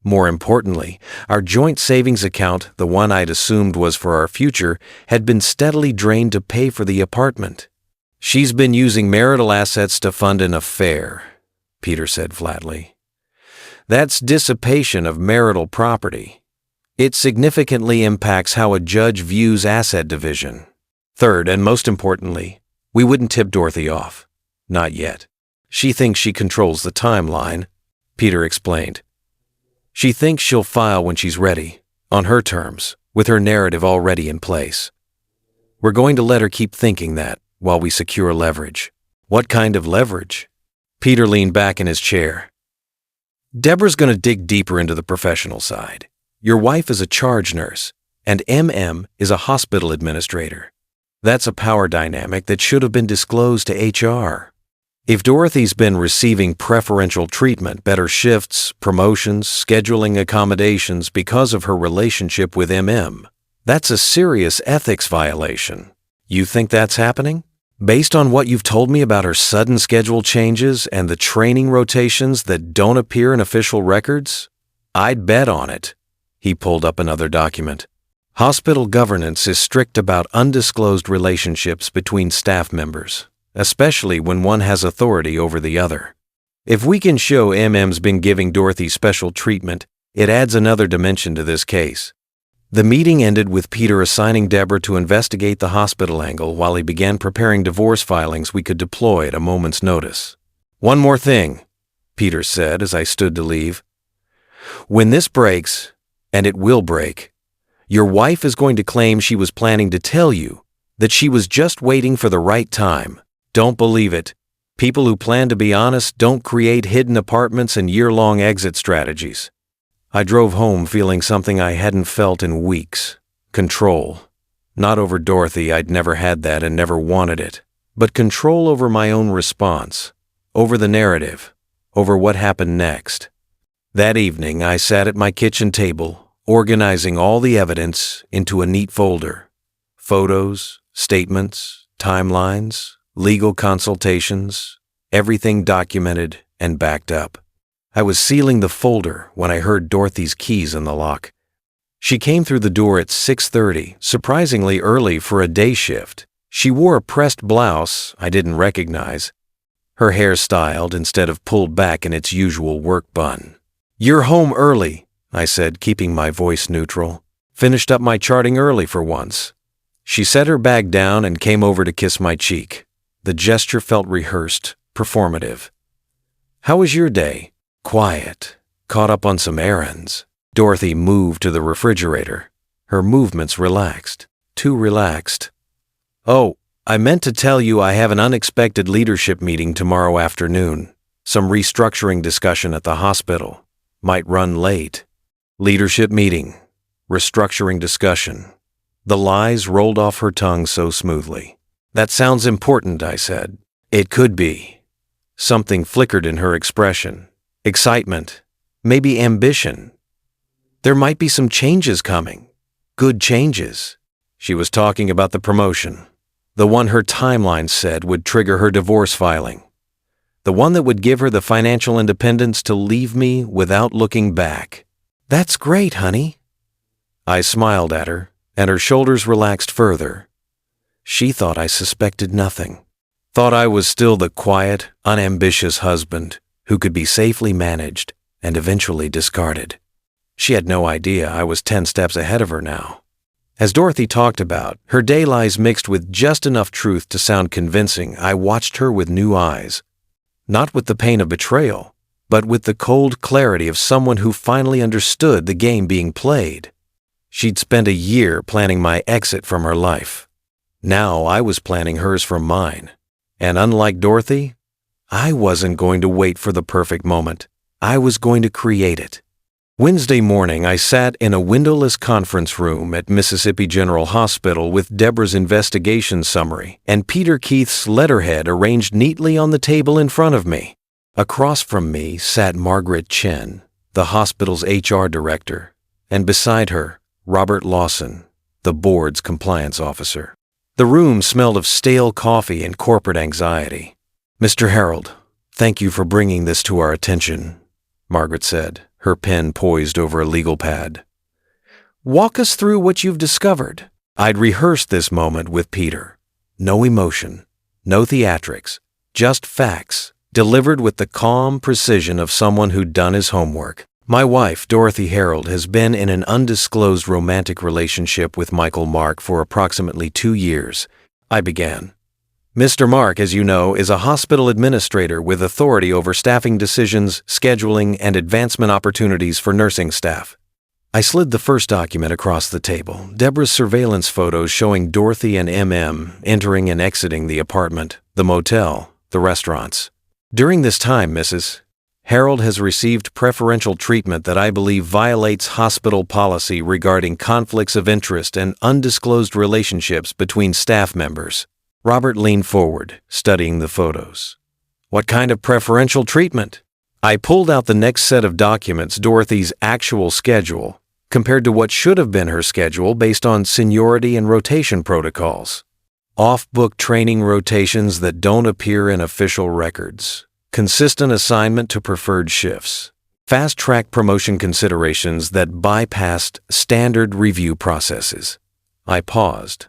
More importantly, our joint savings account, the one I'd assumed was for our future, had been steadily drained to pay for the apartment. "She's been using marital assets to fund an affair," Peter said flatly. "That's dissipation of marital property. It significantly impacts how a judge views asset division. Third, and most importantly, we wouldn't tip Dorothy off. Not yet. She thinks she controls the timeline," Peter explained. "She thinks she'll file when she's ready, on her terms, with her narrative already in place. We're going to let her keep thinking that while we secure leverage." "What kind of leverage?" Peter leaned back in his chair. "Deborah's going to dig deeper into the professional side. Your wife is a charge nurse, and MM is a hospital administrator. That's a power dynamic that should have been disclosed to HR. If Dorothy's been receiving preferential treatment, better shifts, promotions, scheduling accommodations because of her relationship with MM, that's a serious ethics violation. You think that's happening? Based on what you've told me about her sudden schedule changes and the training rotations that don't appear in official records, I'd bet on it." He pulled up another document. Hospital governance is strict about undisclosed relationships between staff members, especially when one has authority over the other. If we can show MM's been giving Dorothy special treatment, it adds another dimension to this case. The meeting ended with Peter assigning Deborah to investigate the hospital angle while he began preparing divorce filings we could deploy at a moment's notice. "One more thing," Peter said as I stood to leave. "When this breaks, and it will break, your wife is going to claim she was planning to tell you that she was just waiting for the right time. Don't believe it. People who plan to be honest don't create hidden apartments and year-long exit strategies." I drove home feeling something I hadn't felt in weeks. Control. Not over Dorothy, I'd never had that and never wanted it, but control over my own response, over the narrative, over what happened next. That evening, I sat at my kitchen table, organizing all the evidence into a neat folder. Photos, statements, timelines, legal consultations, everything documented and backed up. I was sealing the folder when I heard Dorothy's keys in the lock. She came through the door at 6:30, surprisingly early for a day shift. She wore a pressed blouse I didn't recognize, her hair styled instead of pulled back in its usual work bun. "You're home early," I said, keeping my voice neutral. "Finished up my charting early for once." She set her bag down and came over to kiss my cheek. The gesture felt rehearsed, performative. "How was your day?" "Quiet. Caught up on some errands." Dorothy moved to the refrigerator. Her movements relaxed. Too relaxed. "Oh, I meant to tell you I have an unexpected leadership meeting tomorrow afternoon. Some restructuring discussion at the hospital. Might run late." Leadership meeting. Restructuring discussion. The lies rolled off her tongue so smoothly. "That sounds important," I said. "It could be." Something flickered in her expression. Excitement. Maybe ambition. There might be some changes coming. Good changes. She was talking about the promotion. The one her timeline said would trigger her divorce filing. The one that would give her the financial independence to leave me without looking back. "That's great, honey." I smiled at her, and her shoulders relaxed further. She thought I suspected nothing. Thought I was still the quiet, unambitious husband who could be safely managed and eventually discarded. She had no idea I was 10 steps ahead of her now. As Dorothy talked about, her day lies mixed with just enough truth to sound convincing. I watched her with new eyes. Not with the pain of betrayal, but with the cold clarity of someone who finally understood the game being played. She'd spent a year planning my exit from her life. Now I was planning hers from mine. And unlike Dorothy, I wasn't going to wait for the perfect moment. I was going to create it. Wednesday morning, I sat in a windowless conference room at Mississippi General Hospital with Deborah's investigation summary and Peter Keith's letterhead arranged neatly on the table in front of me. Across from me sat Margaret Chen, the hospital's HR director, and beside her, Robert Lawson, the board's compliance officer. The room smelled of stale coffee and corporate anxiety. "Mr. Harold, thank you for bringing this to our attention," Margaret said, her pen poised over a legal pad. "Walk us through what you've discovered." I'd rehearsed this moment with Peter. No emotion, no theatrics, just facts, delivered with the calm precision of someone who'd done his homework. My wife, Dorothy Harold, has been in an undisclosed romantic relationship with Michael Mark for approximately 2 years. I began. Mr. Mark, as you know, is a hospital administrator with authority over staffing decisions, scheduling, and advancement opportunities for nursing staff. I slid the first document across the table, Deborah's surveillance photos showing Dorothy and MM entering and exiting the apartment, the motel, the restaurants. During this time, Mrs. Harold has received preferential treatment that I believe violates hospital policy regarding conflicts of interest and undisclosed relationships between staff members. Robert leaned forward, studying the photos. "What kind of preferential treatment?" I pulled out the next set of documents, Dorothy's actual schedule, compared to what should have been her schedule based on seniority and rotation protocols. Off-book training rotations that don't appear in official records. Consistent assignment to preferred shifts. Fast-track promotion considerations that bypassed standard review processes. I paused.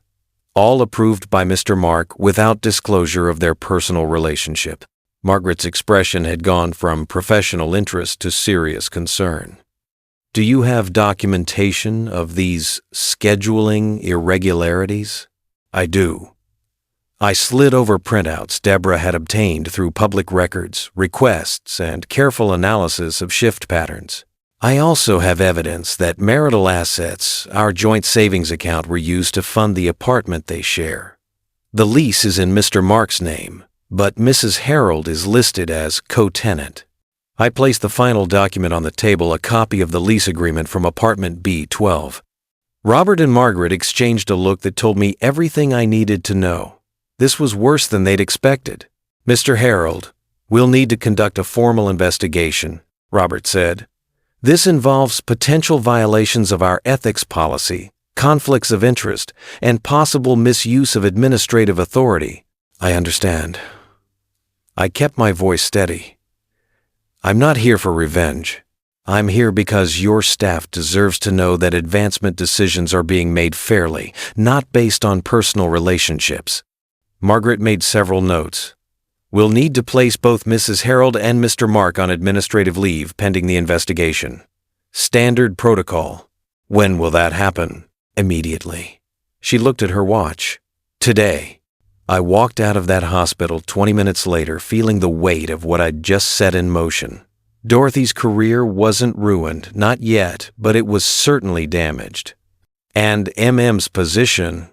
All approved by Mr. Mark without disclosure of their personal relationship. Margaret's expression had gone from professional interest to serious concern. Do you have documentation of these scheduling irregularities? I do. I slid over printouts Deborah had obtained through public records, requests, and careful analysis of shift patterns. I also have evidence that marital assets, our joint savings account, were used to fund the apartment they share. The lease is in Mr. Mark's name, but Mrs. Harold is listed as co-tenant. I placed the final document on the table, a copy of the lease agreement from apartment B12. Robert and Margaret exchanged a look that told me everything I needed to know. This was worse than they'd expected. Mr. Harold, we'll need to conduct a formal investigation, Robert said. This involves potential violations of our ethics policy, conflicts of interest, and possible misuse of administrative authority. I understand. I kept my voice steady. I'm not here for revenge. I'm here because your staff deserves to know that advancement decisions are being made fairly, not based on personal relationships. Margaret made several notes. We'll need to place both Mrs. Harold and Mr. Mark on administrative leave pending the investigation. Standard protocol. When will that happen? Immediately. She looked at her watch. Today. I walked out of that hospital 20 minutes later feeling the weight of what I'd just set in motion. Dorothy's career wasn't ruined, not yet, but it was certainly damaged. And MM's position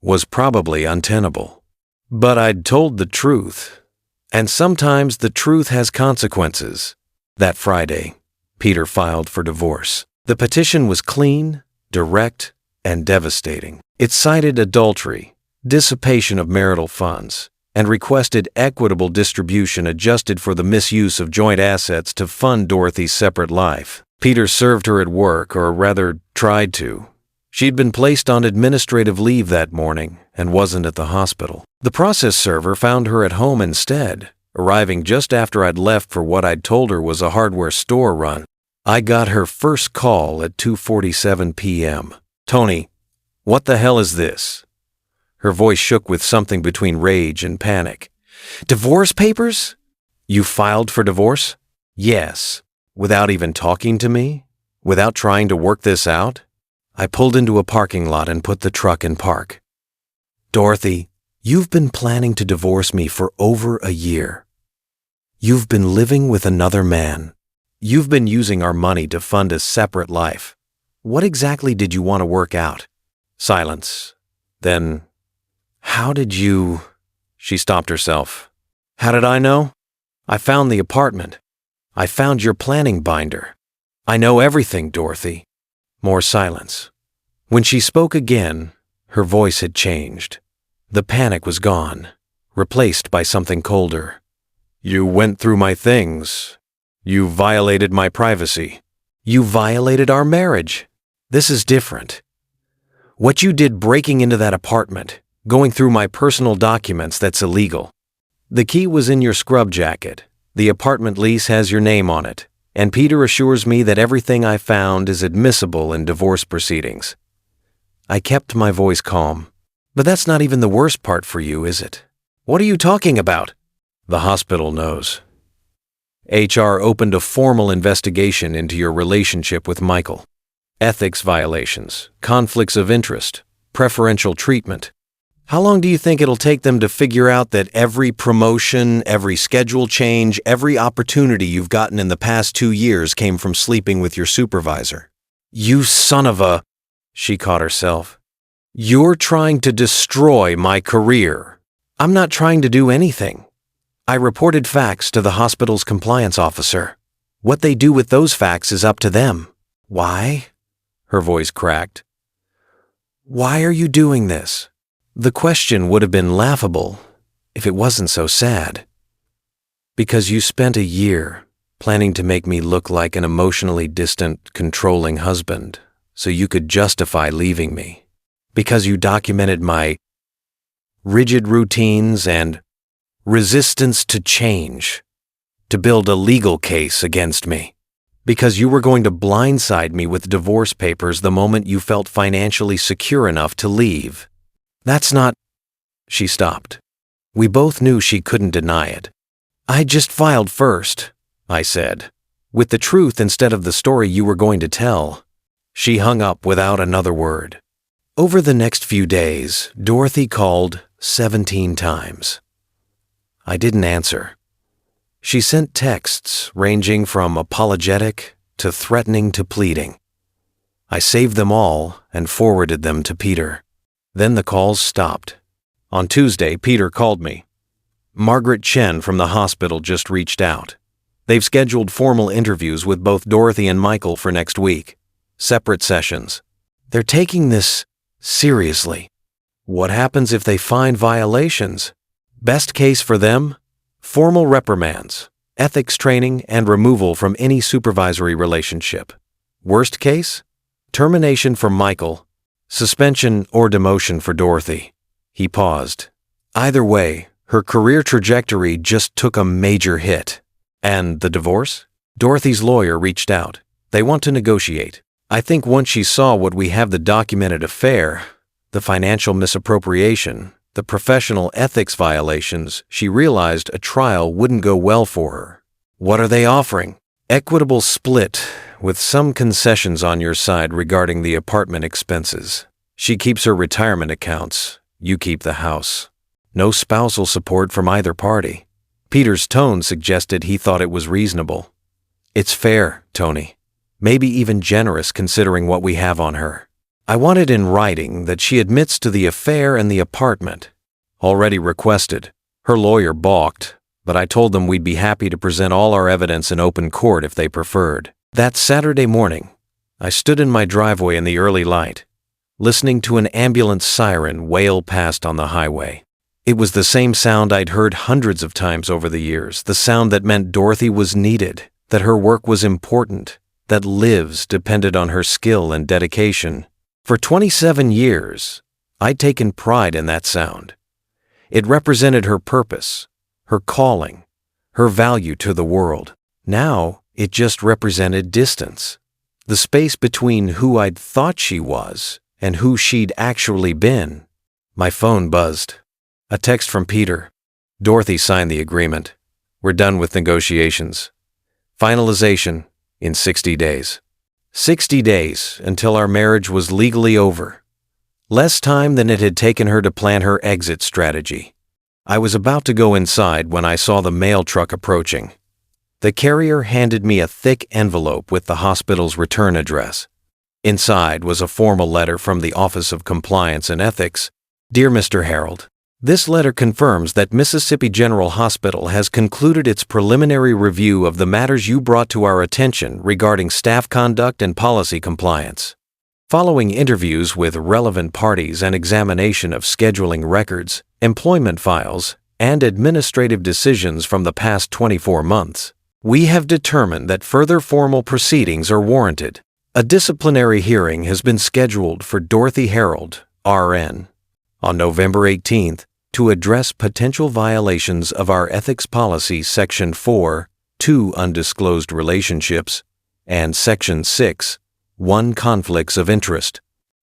was probably untenable. But I'd told the truth, and sometimes the truth has consequences. That Friday, Peter filed for divorce. The petition was clean, direct, and devastating. It cited adultery, dissipation of marital funds, and requested equitable distribution adjusted for the misuse of joint assets to fund Dorothy's separate life. Peter served her at work, or rather tried to. She'd been placed on administrative leave that morning and wasn't at the hospital. The process server found her at home instead, arriving just after I'd left for what I'd told her was a hardware store run. I got her first call at 2:47 p.m. Tony, what the hell is this? Her voice shook with something between rage and panic. Divorce papers? You filed for divorce? Yes. Without even talking to me? Without trying to work this out? I pulled into a parking lot and put the truck in park. Dorothy, you've been planning to divorce me for over a year. You've been living with another man. You've been using our money to fund a separate life. What exactly did you want to work out? Silence. Then, how did you... She stopped herself. How did I know? I found the apartment. I found your planning binder. I know everything, Dorothy. More silence. When she spoke again, her voice had changed. The panic was gone, replaced by something colder. You went through my things. You violated my privacy. You violated our marriage. This is different. What you did breaking into that apartment, going through my personal documents, that's illegal. The key was in your scrub jacket. The apartment lease has your name on it, and Peter assures me that everything I found is admissible in divorce proceedings. I kept my voice calm. But that's not even the worst part for you, is it? What are you talking about? The hospital knows. HR opened a formal investigation into your relationship with Michael. Ethics violations, conflicts of interest, preferential treatment. How long do you think it'll take them to figure out that every promotion, every schedule change, every opportunity you've gotten in the past 2 years came from sleeping with your supervisor? You son of a... She caught herself. You're trying to destroy my career. I'm not trying to do anything. I reported facts to the hospital's compliance officer. What they do with those facts is up to them. Why? Her voice cracked. Why are you doing this? The question would have been laughable if it wasn't so sad. Because you spent a year planning to make me look like an emotionally distant, controlling husband so you could justify leaving me. Because you documented my rigid routines and resistance to change to build a legal case against me. Because you were going to blindside me with divorce papers the moment you felt financially secure enough to leave. That's not—" She stopped. We both knew she couldn't deny it. "I just filed first," I said, "with the truth instead of the story you were going to tell." She hung up without another word. Over the next few days, Dorothy called 17 times. I didn't answer. She sent texts ranging from apologetic to threatening to pleading. I saved them all and forwarded them to Peter. Then the calls stopped. On Tuesday, Peter called me. "Margaret Chen from the hospital just reached out. They've scheduled formal interviews with both Dorothy and Michael for next week. Separate sessions. They're taking this seriously. What happens if they find violations? Best case for them? Formal reprimands, ethics training, and removal from any supervisory relationship. Worst case? Termination for Michael, suspension or demotion for Dorothy." He paused. Either way, her career trajectory just took a major hit. "And the divorce?" Dorothy's lawyer reached out. "They want to negotiate. I think once she saw what we have, the documented affair, the financial misappropriation, the professional ethics violations, she realized a trial wouldn't go well for her." "What are they offering?" "Equitable split, with some concessions on your side regarding the apartment expenses. She keeps her retirement accounts. You keep the house. No spousal support from either party." Peter's tone suggested he thought it was reasonable. "It's fair, Tony. Maybe even generous considering what we have on her. I want it in writing that she admits to the affair and the apartment." "Already requested." Her lawyer balked, but I told them we'd be happy to present all our evidence in open court if they preferred. That Saturday morning, I stood in my driveway in the early light, listening to an ambulance siren wail past on the highway. It was the same sound I'd heard hundreds of times over the years, the sound that meant Dorothy was needed, that her work was important, that lives depended on her skill and dedication. For 27 years, I'd taken pride in that sound. It represented her purpose, her calling, her value to the world. Now, it just represented distance. The space between who I'd thought she was and who she'd actually been. My phone buzzed. A text from Peter. "Dorothy signed the agreement. We're done with negotiations. Finalization in 60 days. 60 days until our marriage was legally over. Less time than it had taken her to plan her exit strategy." I was about to go inside when I saw the mail truck approaching. The carrier handed me a thick envelope with the hospital's return address. Inside was a formal letter from the Office of Compliance and Ethics. "Dear Mr. Harold, this letter confirms that Mississippi General Hospital has concluded its preliminary review of the matters you brought to our attention regarding staff conduct and policy compliance. Following interviews with relevant parties and examination of scheduling records, employment files, and administrative decisions from the past 24 months, we have determined that further formal proceedings are warranted. A disciplinary hearing has been scheduled for Dorothy Harold, RN, on November 18th to address potential violations of our Ethics Policy Section 4, 2 Undisclosed Relationships, and Section 6, 1 Conflicts of Interest.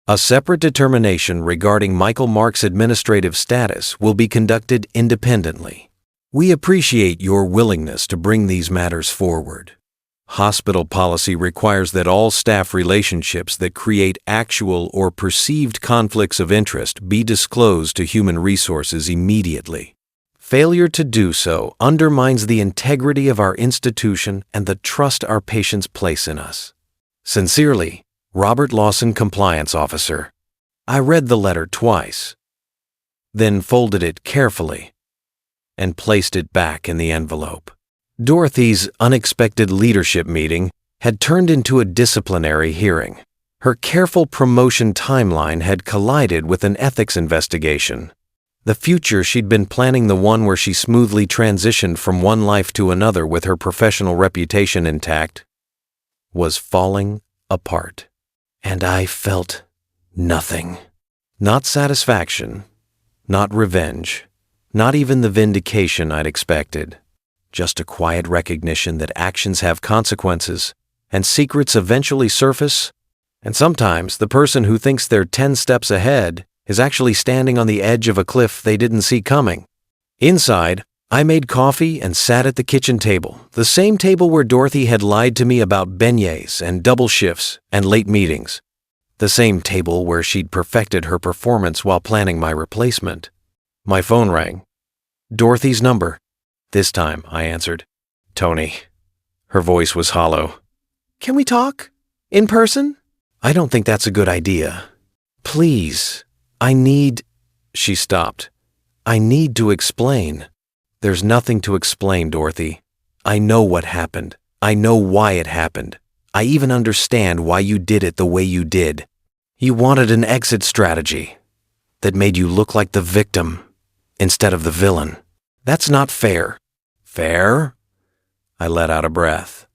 A separate determination regarding Michael Mark's administrative status will be conducted independently. We appreciate your willingness to bring these matters forward. Hospital policy requires that all staff relationships that create actual or perceived conflicts of interest be disclosed to Human Resources immediately. Failure to do so undermines the integrity of our institution and the trust our patients place in us. Sincerely, Robert Lawson, Compliance Officer. I read the letter twice, then folded it carefully and placed it back in the envelope. Dorothy's unexpected leadership meeting had turned into a disciplinary hearing. Her careful promotion timeline had collided with an ethics investigation. The future she'd been planning, the one where she smoothly transitioned from one life to another with her professional reputation intact, was falling apart. And I felt nothing. Not satisfaction, not revenge, not even the vindication I'd expected. Just a quiet recognition that actions have consequences, and secrets eventually surface. And sometimes the person who thinks they're 10 steps ahead is actually standing on the edge of a cliff they didn't see coming. Inside, I made coffee and sat at the kitchen table, the same table where Dorothy had lied to me about beignets and double shifts and late meetings. The same table where she'd perfected her performance while planning my replacement. My phone rang. Dorothy's number. This time, I answered. Tony. Her voice was hollow. Can we talk? In person? I don't think that's a good idea. Please, She stopped. I need to explain. There's nothing to explain, Dorothy. I know what happened. I know why it happened. I even understand why you did it the way you did. You wanted an exit strategy that made you look like the victim instead of the villain. That's not fair. Fair? I let out a breath.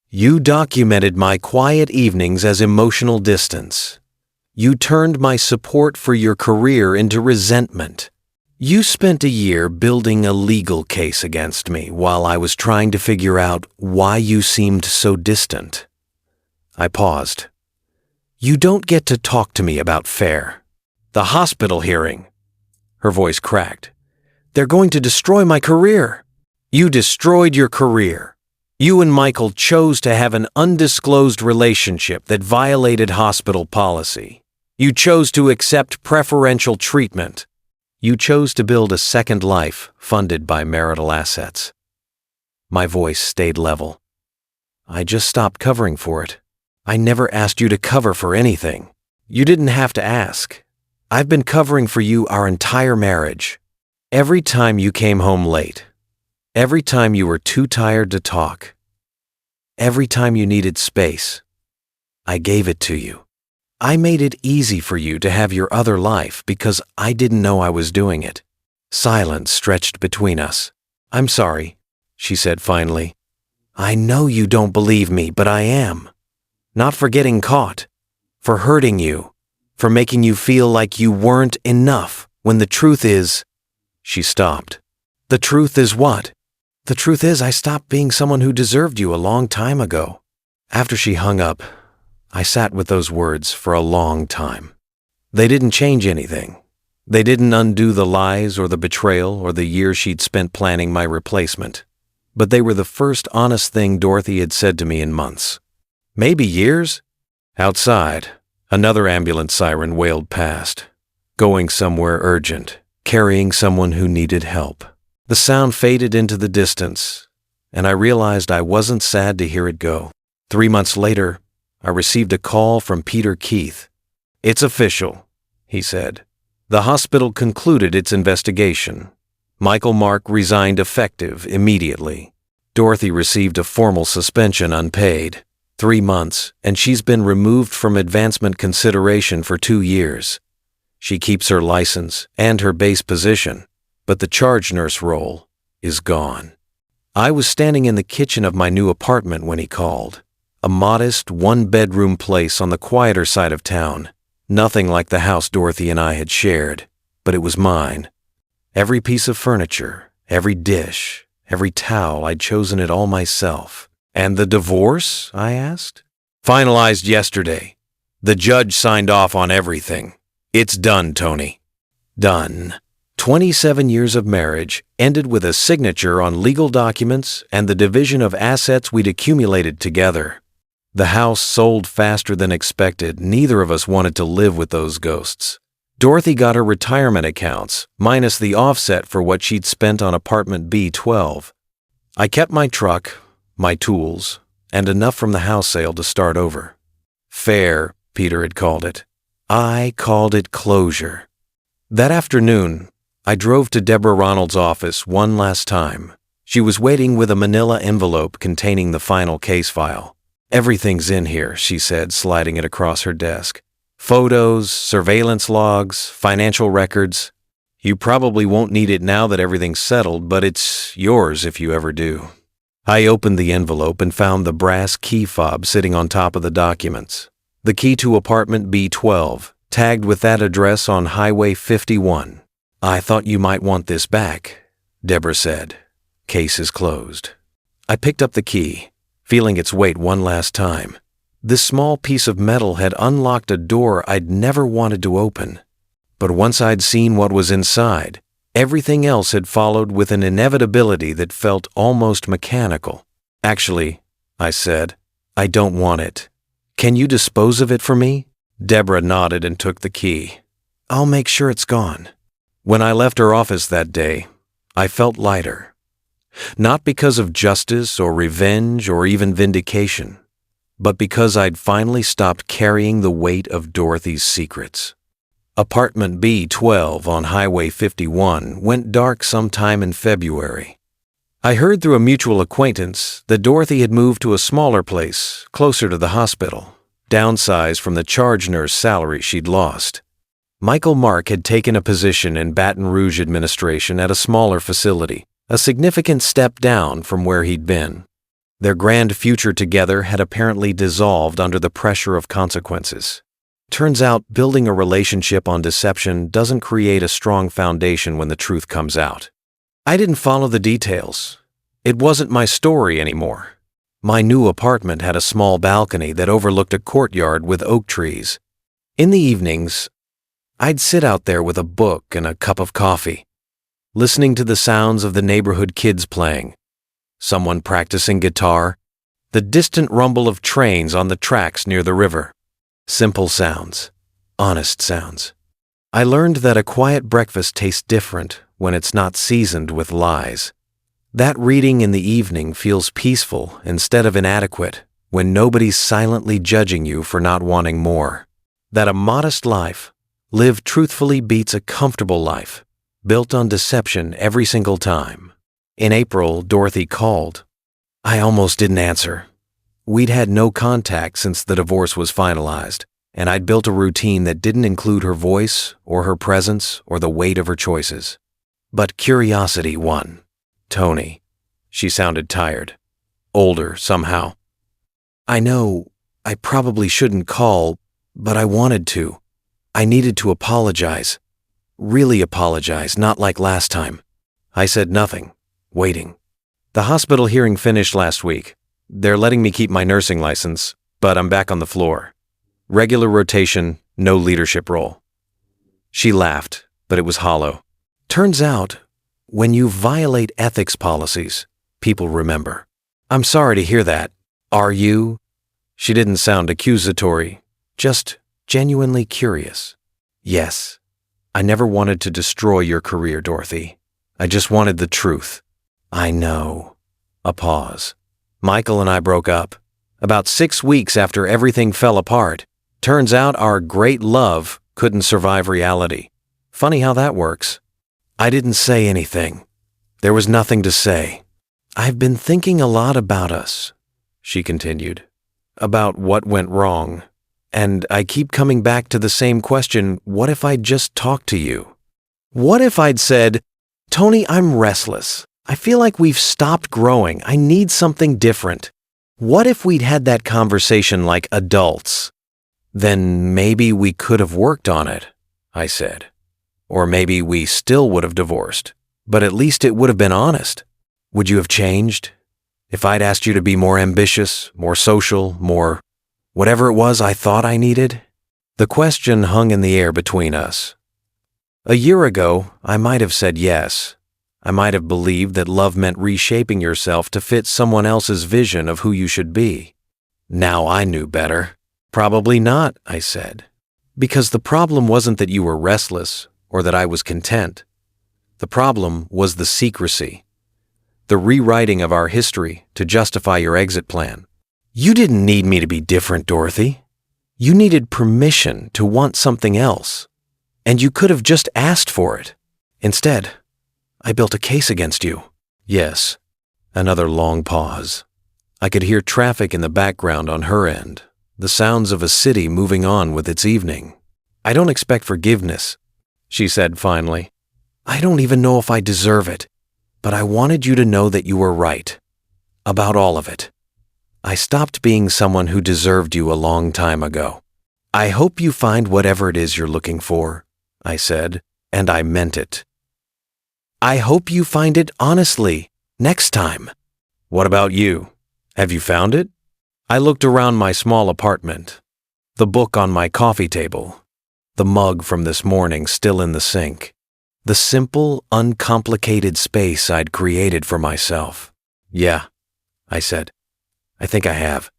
You documented my quiet evenings as emotional distance. You turned my support for your career into resentment. You spent a year building a legal case against me while I was trying to figure out why you seemed so distant. I paused. You don't get to talk to me about fair. The hospital hearing. Her voice cracked. They're going to destroy my career. You destroyed your career. You and Michael chose to have an undisclosed relationship that violated hospital policy. You chose to accept preferential treatment. You chose to build a second life funded by marital assets. My voice stayed level. I just stopped covering for it. I never asked you to cover for anything. You didn't have to ask. I've been covering for you our entire marriage. Every time you came home late. Every time you were too tired to talk. Every time you needed space. I gave it to you. I made it easy for you to have your other life because I didn't know I was doing it. Silence stretched between us. I'm sorry, she said finally. I know you don't believe me, but I am. Not for getting caught, for hurting you, for making you feel like you weren't enough when the truth is... She stopped. The truth is what? The truth is I stopped being someone who deserved you a long time ago. After she hung up, I sat with those words for a long time. They didn't change anything. They didn't undo the lies or the betrayal or the years she'd spent planning my replacement. But they were the first honest thing Dorothy had said to me in months. Maybe years? Outside, another ambulance siren wailed past, going somewhere urgent, carrying someone who needed help. The sound faded into the distance, and I realized I wasn't sad to hear it go. 3 months later, I received a call from Peter Keith. It's official, he said. The hospital concluded its investigation. Michael Mark resigned effective immediately. Dorothy received a formal suspension unpaid, 3 months, and she's been removed from advancement consideration for 2 years. She keeps her license and her base position, but the charge nurse role is gone. I was standing in the kitchen of my new apartment when he called. A modest, one-bedroom place on the quieter side of town. Nothing like the house Dorothy and I had shared, but it was mine. Every piece of furniture, every dish, every towel, I'd chosen it all myself. And the divorce? I asked. Finalized yesterday. The judge signed off on everything. It's done, Tony. Done. 27 years of marriage ended with a signature on legal documents and the division of assets we'd accumulated together. The house sold faster than expected. Neither of us wanted to live with those ghosts. Dorothy got her retirement accounts, minus the offset for what she'd spent on apartment B12. I kept my truck, my tools, and enough from the house sale to start over. Fair, Peter had called it. I called it closure. That afternoon, I drove to Deborah Ronald's office one last time. She was waiting with a manila envelope containing the final case file. Everything's in here, she said, sliding it across her desk. Photos, surveillance logs, financial records. You probably won't need it now that everything's settled, but it's yours if you ever do. I opened the envelope and found the brass key fob sitting on top of the documents. The key to apartment B12, tagged with that address on Highway 51. I thought you might want this back, Deborah said. Case is closed. I picked up the key, feeling its weight one last time. This small piece of metal had unlocked a door I'd never wanted to open. But once I'd seen what was inside, everything else had followed with an inevitability that felt almost mechanical. "Actually," I said, "I don't want it. Can you dispose of it for me?" Deborah nodded and took the key. "I'll make sure it's gone." When I left her office that day, I felt lighter. Not because of justice or revenge or even vindication, but because I'd finally stopped carrying the weight of Dorothy's secrets. Apartment B12 on Highway 51 went dark sometime in February. I heard through a mutual acquaintance that Dorothy had moved to a smaller place, closer to the hospital, downsized from the charge nurse salary she'd lost. Michael Mark had taken a position in Baton Rouge administration at a smaller facility, a significant step down from where he'd been. Their grand future together had apparently dissolved under the pressure of consequences. Turns out building a relationship on deception doesn't create a strong foundation when the truth comes out. I didn't follow the details. It wasn't my story anymore. My new apartment had a small balcony that overlooked a courtyard with oak trees. In the evenings, I'd sit out there with a book and a cup of coffee, listening to the sounds of the neighborhood kids playing, someone practicing guitar, the distant rumble of trains on the tracks near the river. Simple sounds, honest sounds. I learned that a quiet breakfast tastes different when it's not seasoned with lies. That reading in the evening feels peaceful instead of inadequate when nobody's silently judging you for not wanting more. That a modest life, lived truthfully, beats a comfortable life, built on deception every single time. In April, Dorothy called. I almost didn't answer. We'd had no contact since the divorce was finalized, and I'd built a routine that didn't include her voice or her presence or the weight of her choices. But curiosity won. "Tony." She sounded tired. Older, somehow. "I know I probably shouldn't call, but I wanted to. I needed to apologize. Really apologize, not like last time." I said nothing, waiting. "The hospital hearing finished last week. They're letting me keep my nursing license, but I'm back on the floor. Regular rotation, no leadership role." She laughed, but it was hollow. "Turns out, when you violate ethics policies, people remember." "I'm sorry to hear that. Are you?" She didn't sound accusatory, just genuinely curious. "Yes. I never wanted to destroy your career, Dorothy. I just wanted the truth." "I know." A pause. "Michael and I broke up. About 6 weeks after everything fell apart. Turns out our great love couldn't survive reality. Funny how that works." I didn't say anything. There was nothing to say. "I've been thinking a lot about us," she continued. "About what went wrong. And I keep coming back to the same question, what if I'd just talked to you? What if I'd said, 'Tony, I'm restless. I feel like we've stopped growing. I need something different.' What if we'd had that conversation like adults?" "Then maybe we could have worked on it," I said. "Or maybe we still would have divorced, but at least it would have been honest. Would you have changed? If I'd asked you to be more ambitious, more social, more whatever it was I thought I needed?" The question hung in the air between us. A year ago, I might have said yes. I might have believed that love meant reshaping yourself to fit someone else's vision of who you should be. Now I knew better. "Probably not," I said. "Because the problem wasn't that you were restless or that I was content. The problem was the secrecy, the rewriting of our history to justify your exit plan. You didn't need me to be different, Dorothy. You needed permission to want something else, and you could have just asked for it. Instead, I built a case against you." "Yes." Another long pause. I could hear traffic in the background on her end, the sounds of a city moving on with its evening. "I don't expect forgiveness," she said finally. "I don't even know if I deserve it, but I wanted you to know that you were right. About all of it. I stopped being someone who deserved you a long time ago. I hope you find whatever it is you're looking for," I said, and I meant it. "I hope you find it honestly, next time." "What about you? Have you found it? I looked around my small apartment. The book on my coffee table. The mug from this morning still in the sink. The simple, uncomplicated space I'd created for myself. Yeah, I said. I think I have.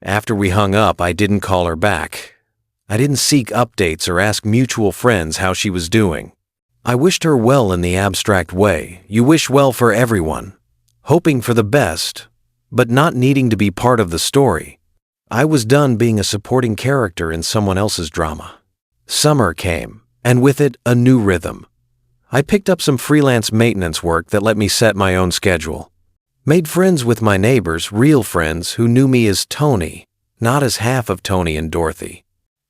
After we hung up, I didn't call her back. I didn't seek updates or ask mutual friends how she was doing. I wished her well in the abstract way you wish well for everyone, hoping for the best, but not needing to be part of the story. I was done being a supporting character in someone else's drama. Summer came, and with it, a new rhythm. I picked up some freelance maintenance work that let me set my own schedule. Made friends with my neighbors, real friends, who knew me as Tony, not as half of Tony and Dorothy.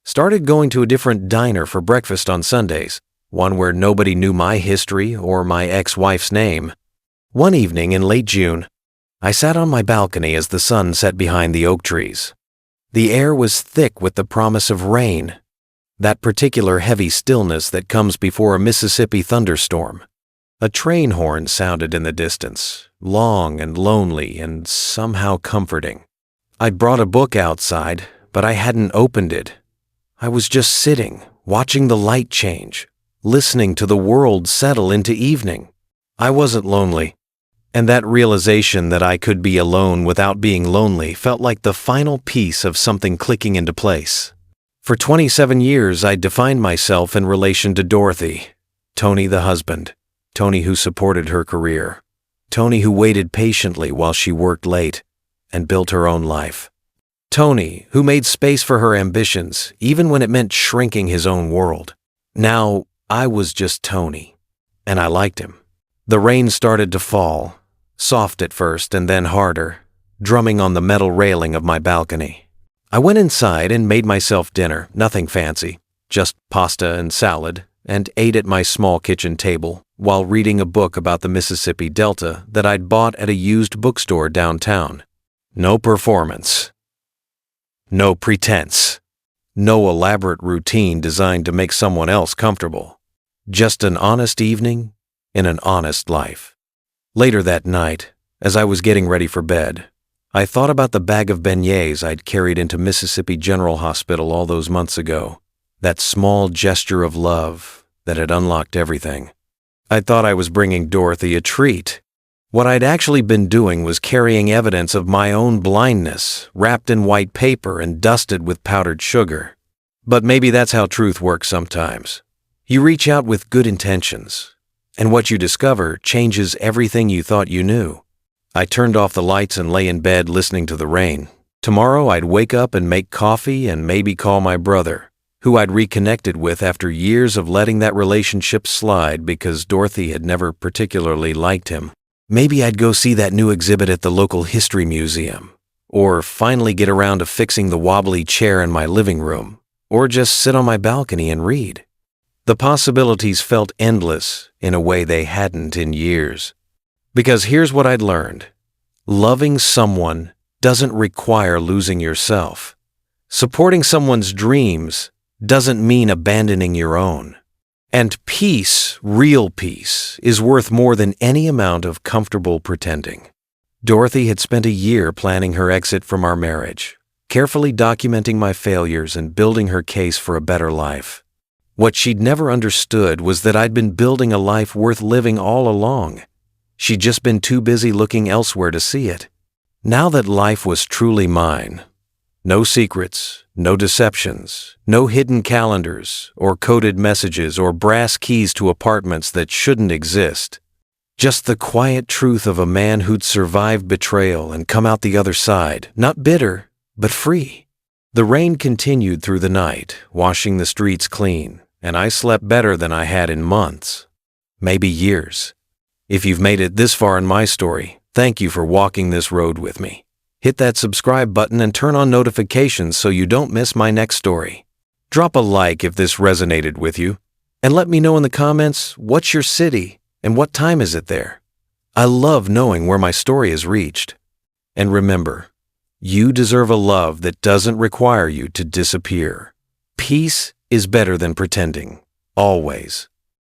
Started going to a different diner for breakfast on Sundays, one where nobody knew my history or my ex-wife's name. One evening in late June, I sat on my balcony as the sun set behind the oak trees. The air was thick with the promise of rain, that particular heavy stillness that comes before a Mississippi thunderstorm. A train horn sounded in the distance, long and lonely and somehow comforting. I'd brought a book outside, but I hadn't opened it. I was just sitting, watching the light change, listening to the world settle into evening. I wasn't lonely, and that realization that I could be alone without being lonely felt like the final piece of something clicking into place. For 27 years, I'd defined myself in relation to Dorothy, Tony the husband, Tony who supported her career, Tony who waited patiently while she worked late and built her own life, Tony who made space for her ambitions even when it meant shrinking his own world. Now, I was just Tony, and I liked him. The rain started to fall, soft at first and then harder, drumming on the metal railing of my balcony. I went inside and made myself dinner, nothing fancy, just pasta and salad, and ate at my small kitchen table while reading a book about the Mississippi Delta that I'd bought at a used bookstore downtown. No performance. No pretense. No elaborate routine designed to make someone else comfortable. Just an honest evening in an honest life. Later that night, as I was getting ready for bed, I thought about the bag of beignets I'd carried into Mississippi General Hospital all those months ago. That small gesture of love that had unlocked everything. I thought I was bringing Dorothy a treat. What I'd actually been doing was carrying evidence of my own blindness, wrapped in white paper and dusted with powdered sugar. But maybe that's how truth works sometimes. You reach out with good intentions, and what you discover changes everything you thought you knew. I turned off the lights and lay in bed listening to the rain. Tomorrow I'd wake up and make coffee and maybe call my brother, who I'd reconnected with after years of letting that relationship slide because Dorothy had never particularly liked him. Maybe I'd go see that new exhibit at the local history museum, or finally get around to fixing the wobbly chair in my living room, or just sit on my balcony and read. The possibilities felt endless in a way they hadn't in years. Because here's what I'd learned. Loving someone doesn't require losing yourself. Supporting someone's dreams doesn't mean abandoning your own. And peace, real peace, is worth more than any amount of comfortable pretending. Dorothy had spent a year planning her exit from our marriage, carefully documenting my failures and building her case for a better life. What she'd never understood was that I'd been building a life worth living all along. She'd just been too busy looking elsewhere to see it. Now that life was truly mine, no secrets, no deceptions, no hidden calendars or coded messages or brass keys to apartments that shouldn't exist. Just the quiet truth of a man who'd survived betrayal and come out the other side, not bitter, but free. The rain continued through the night, washing the streets clean, and I slept better than I had in months, maybe years. If you've made it this far in my story, thank you for walking this road with me. Hit that subscribe button and turn on notifications so you don't miss my next story. Drop a like if this resonated with you, and let me know in the comments what's your city and what time is it there. I love knowing where my story has reached. And remember, you deserve a love that doesn't require you to disappear. Peace is better than pretending, always.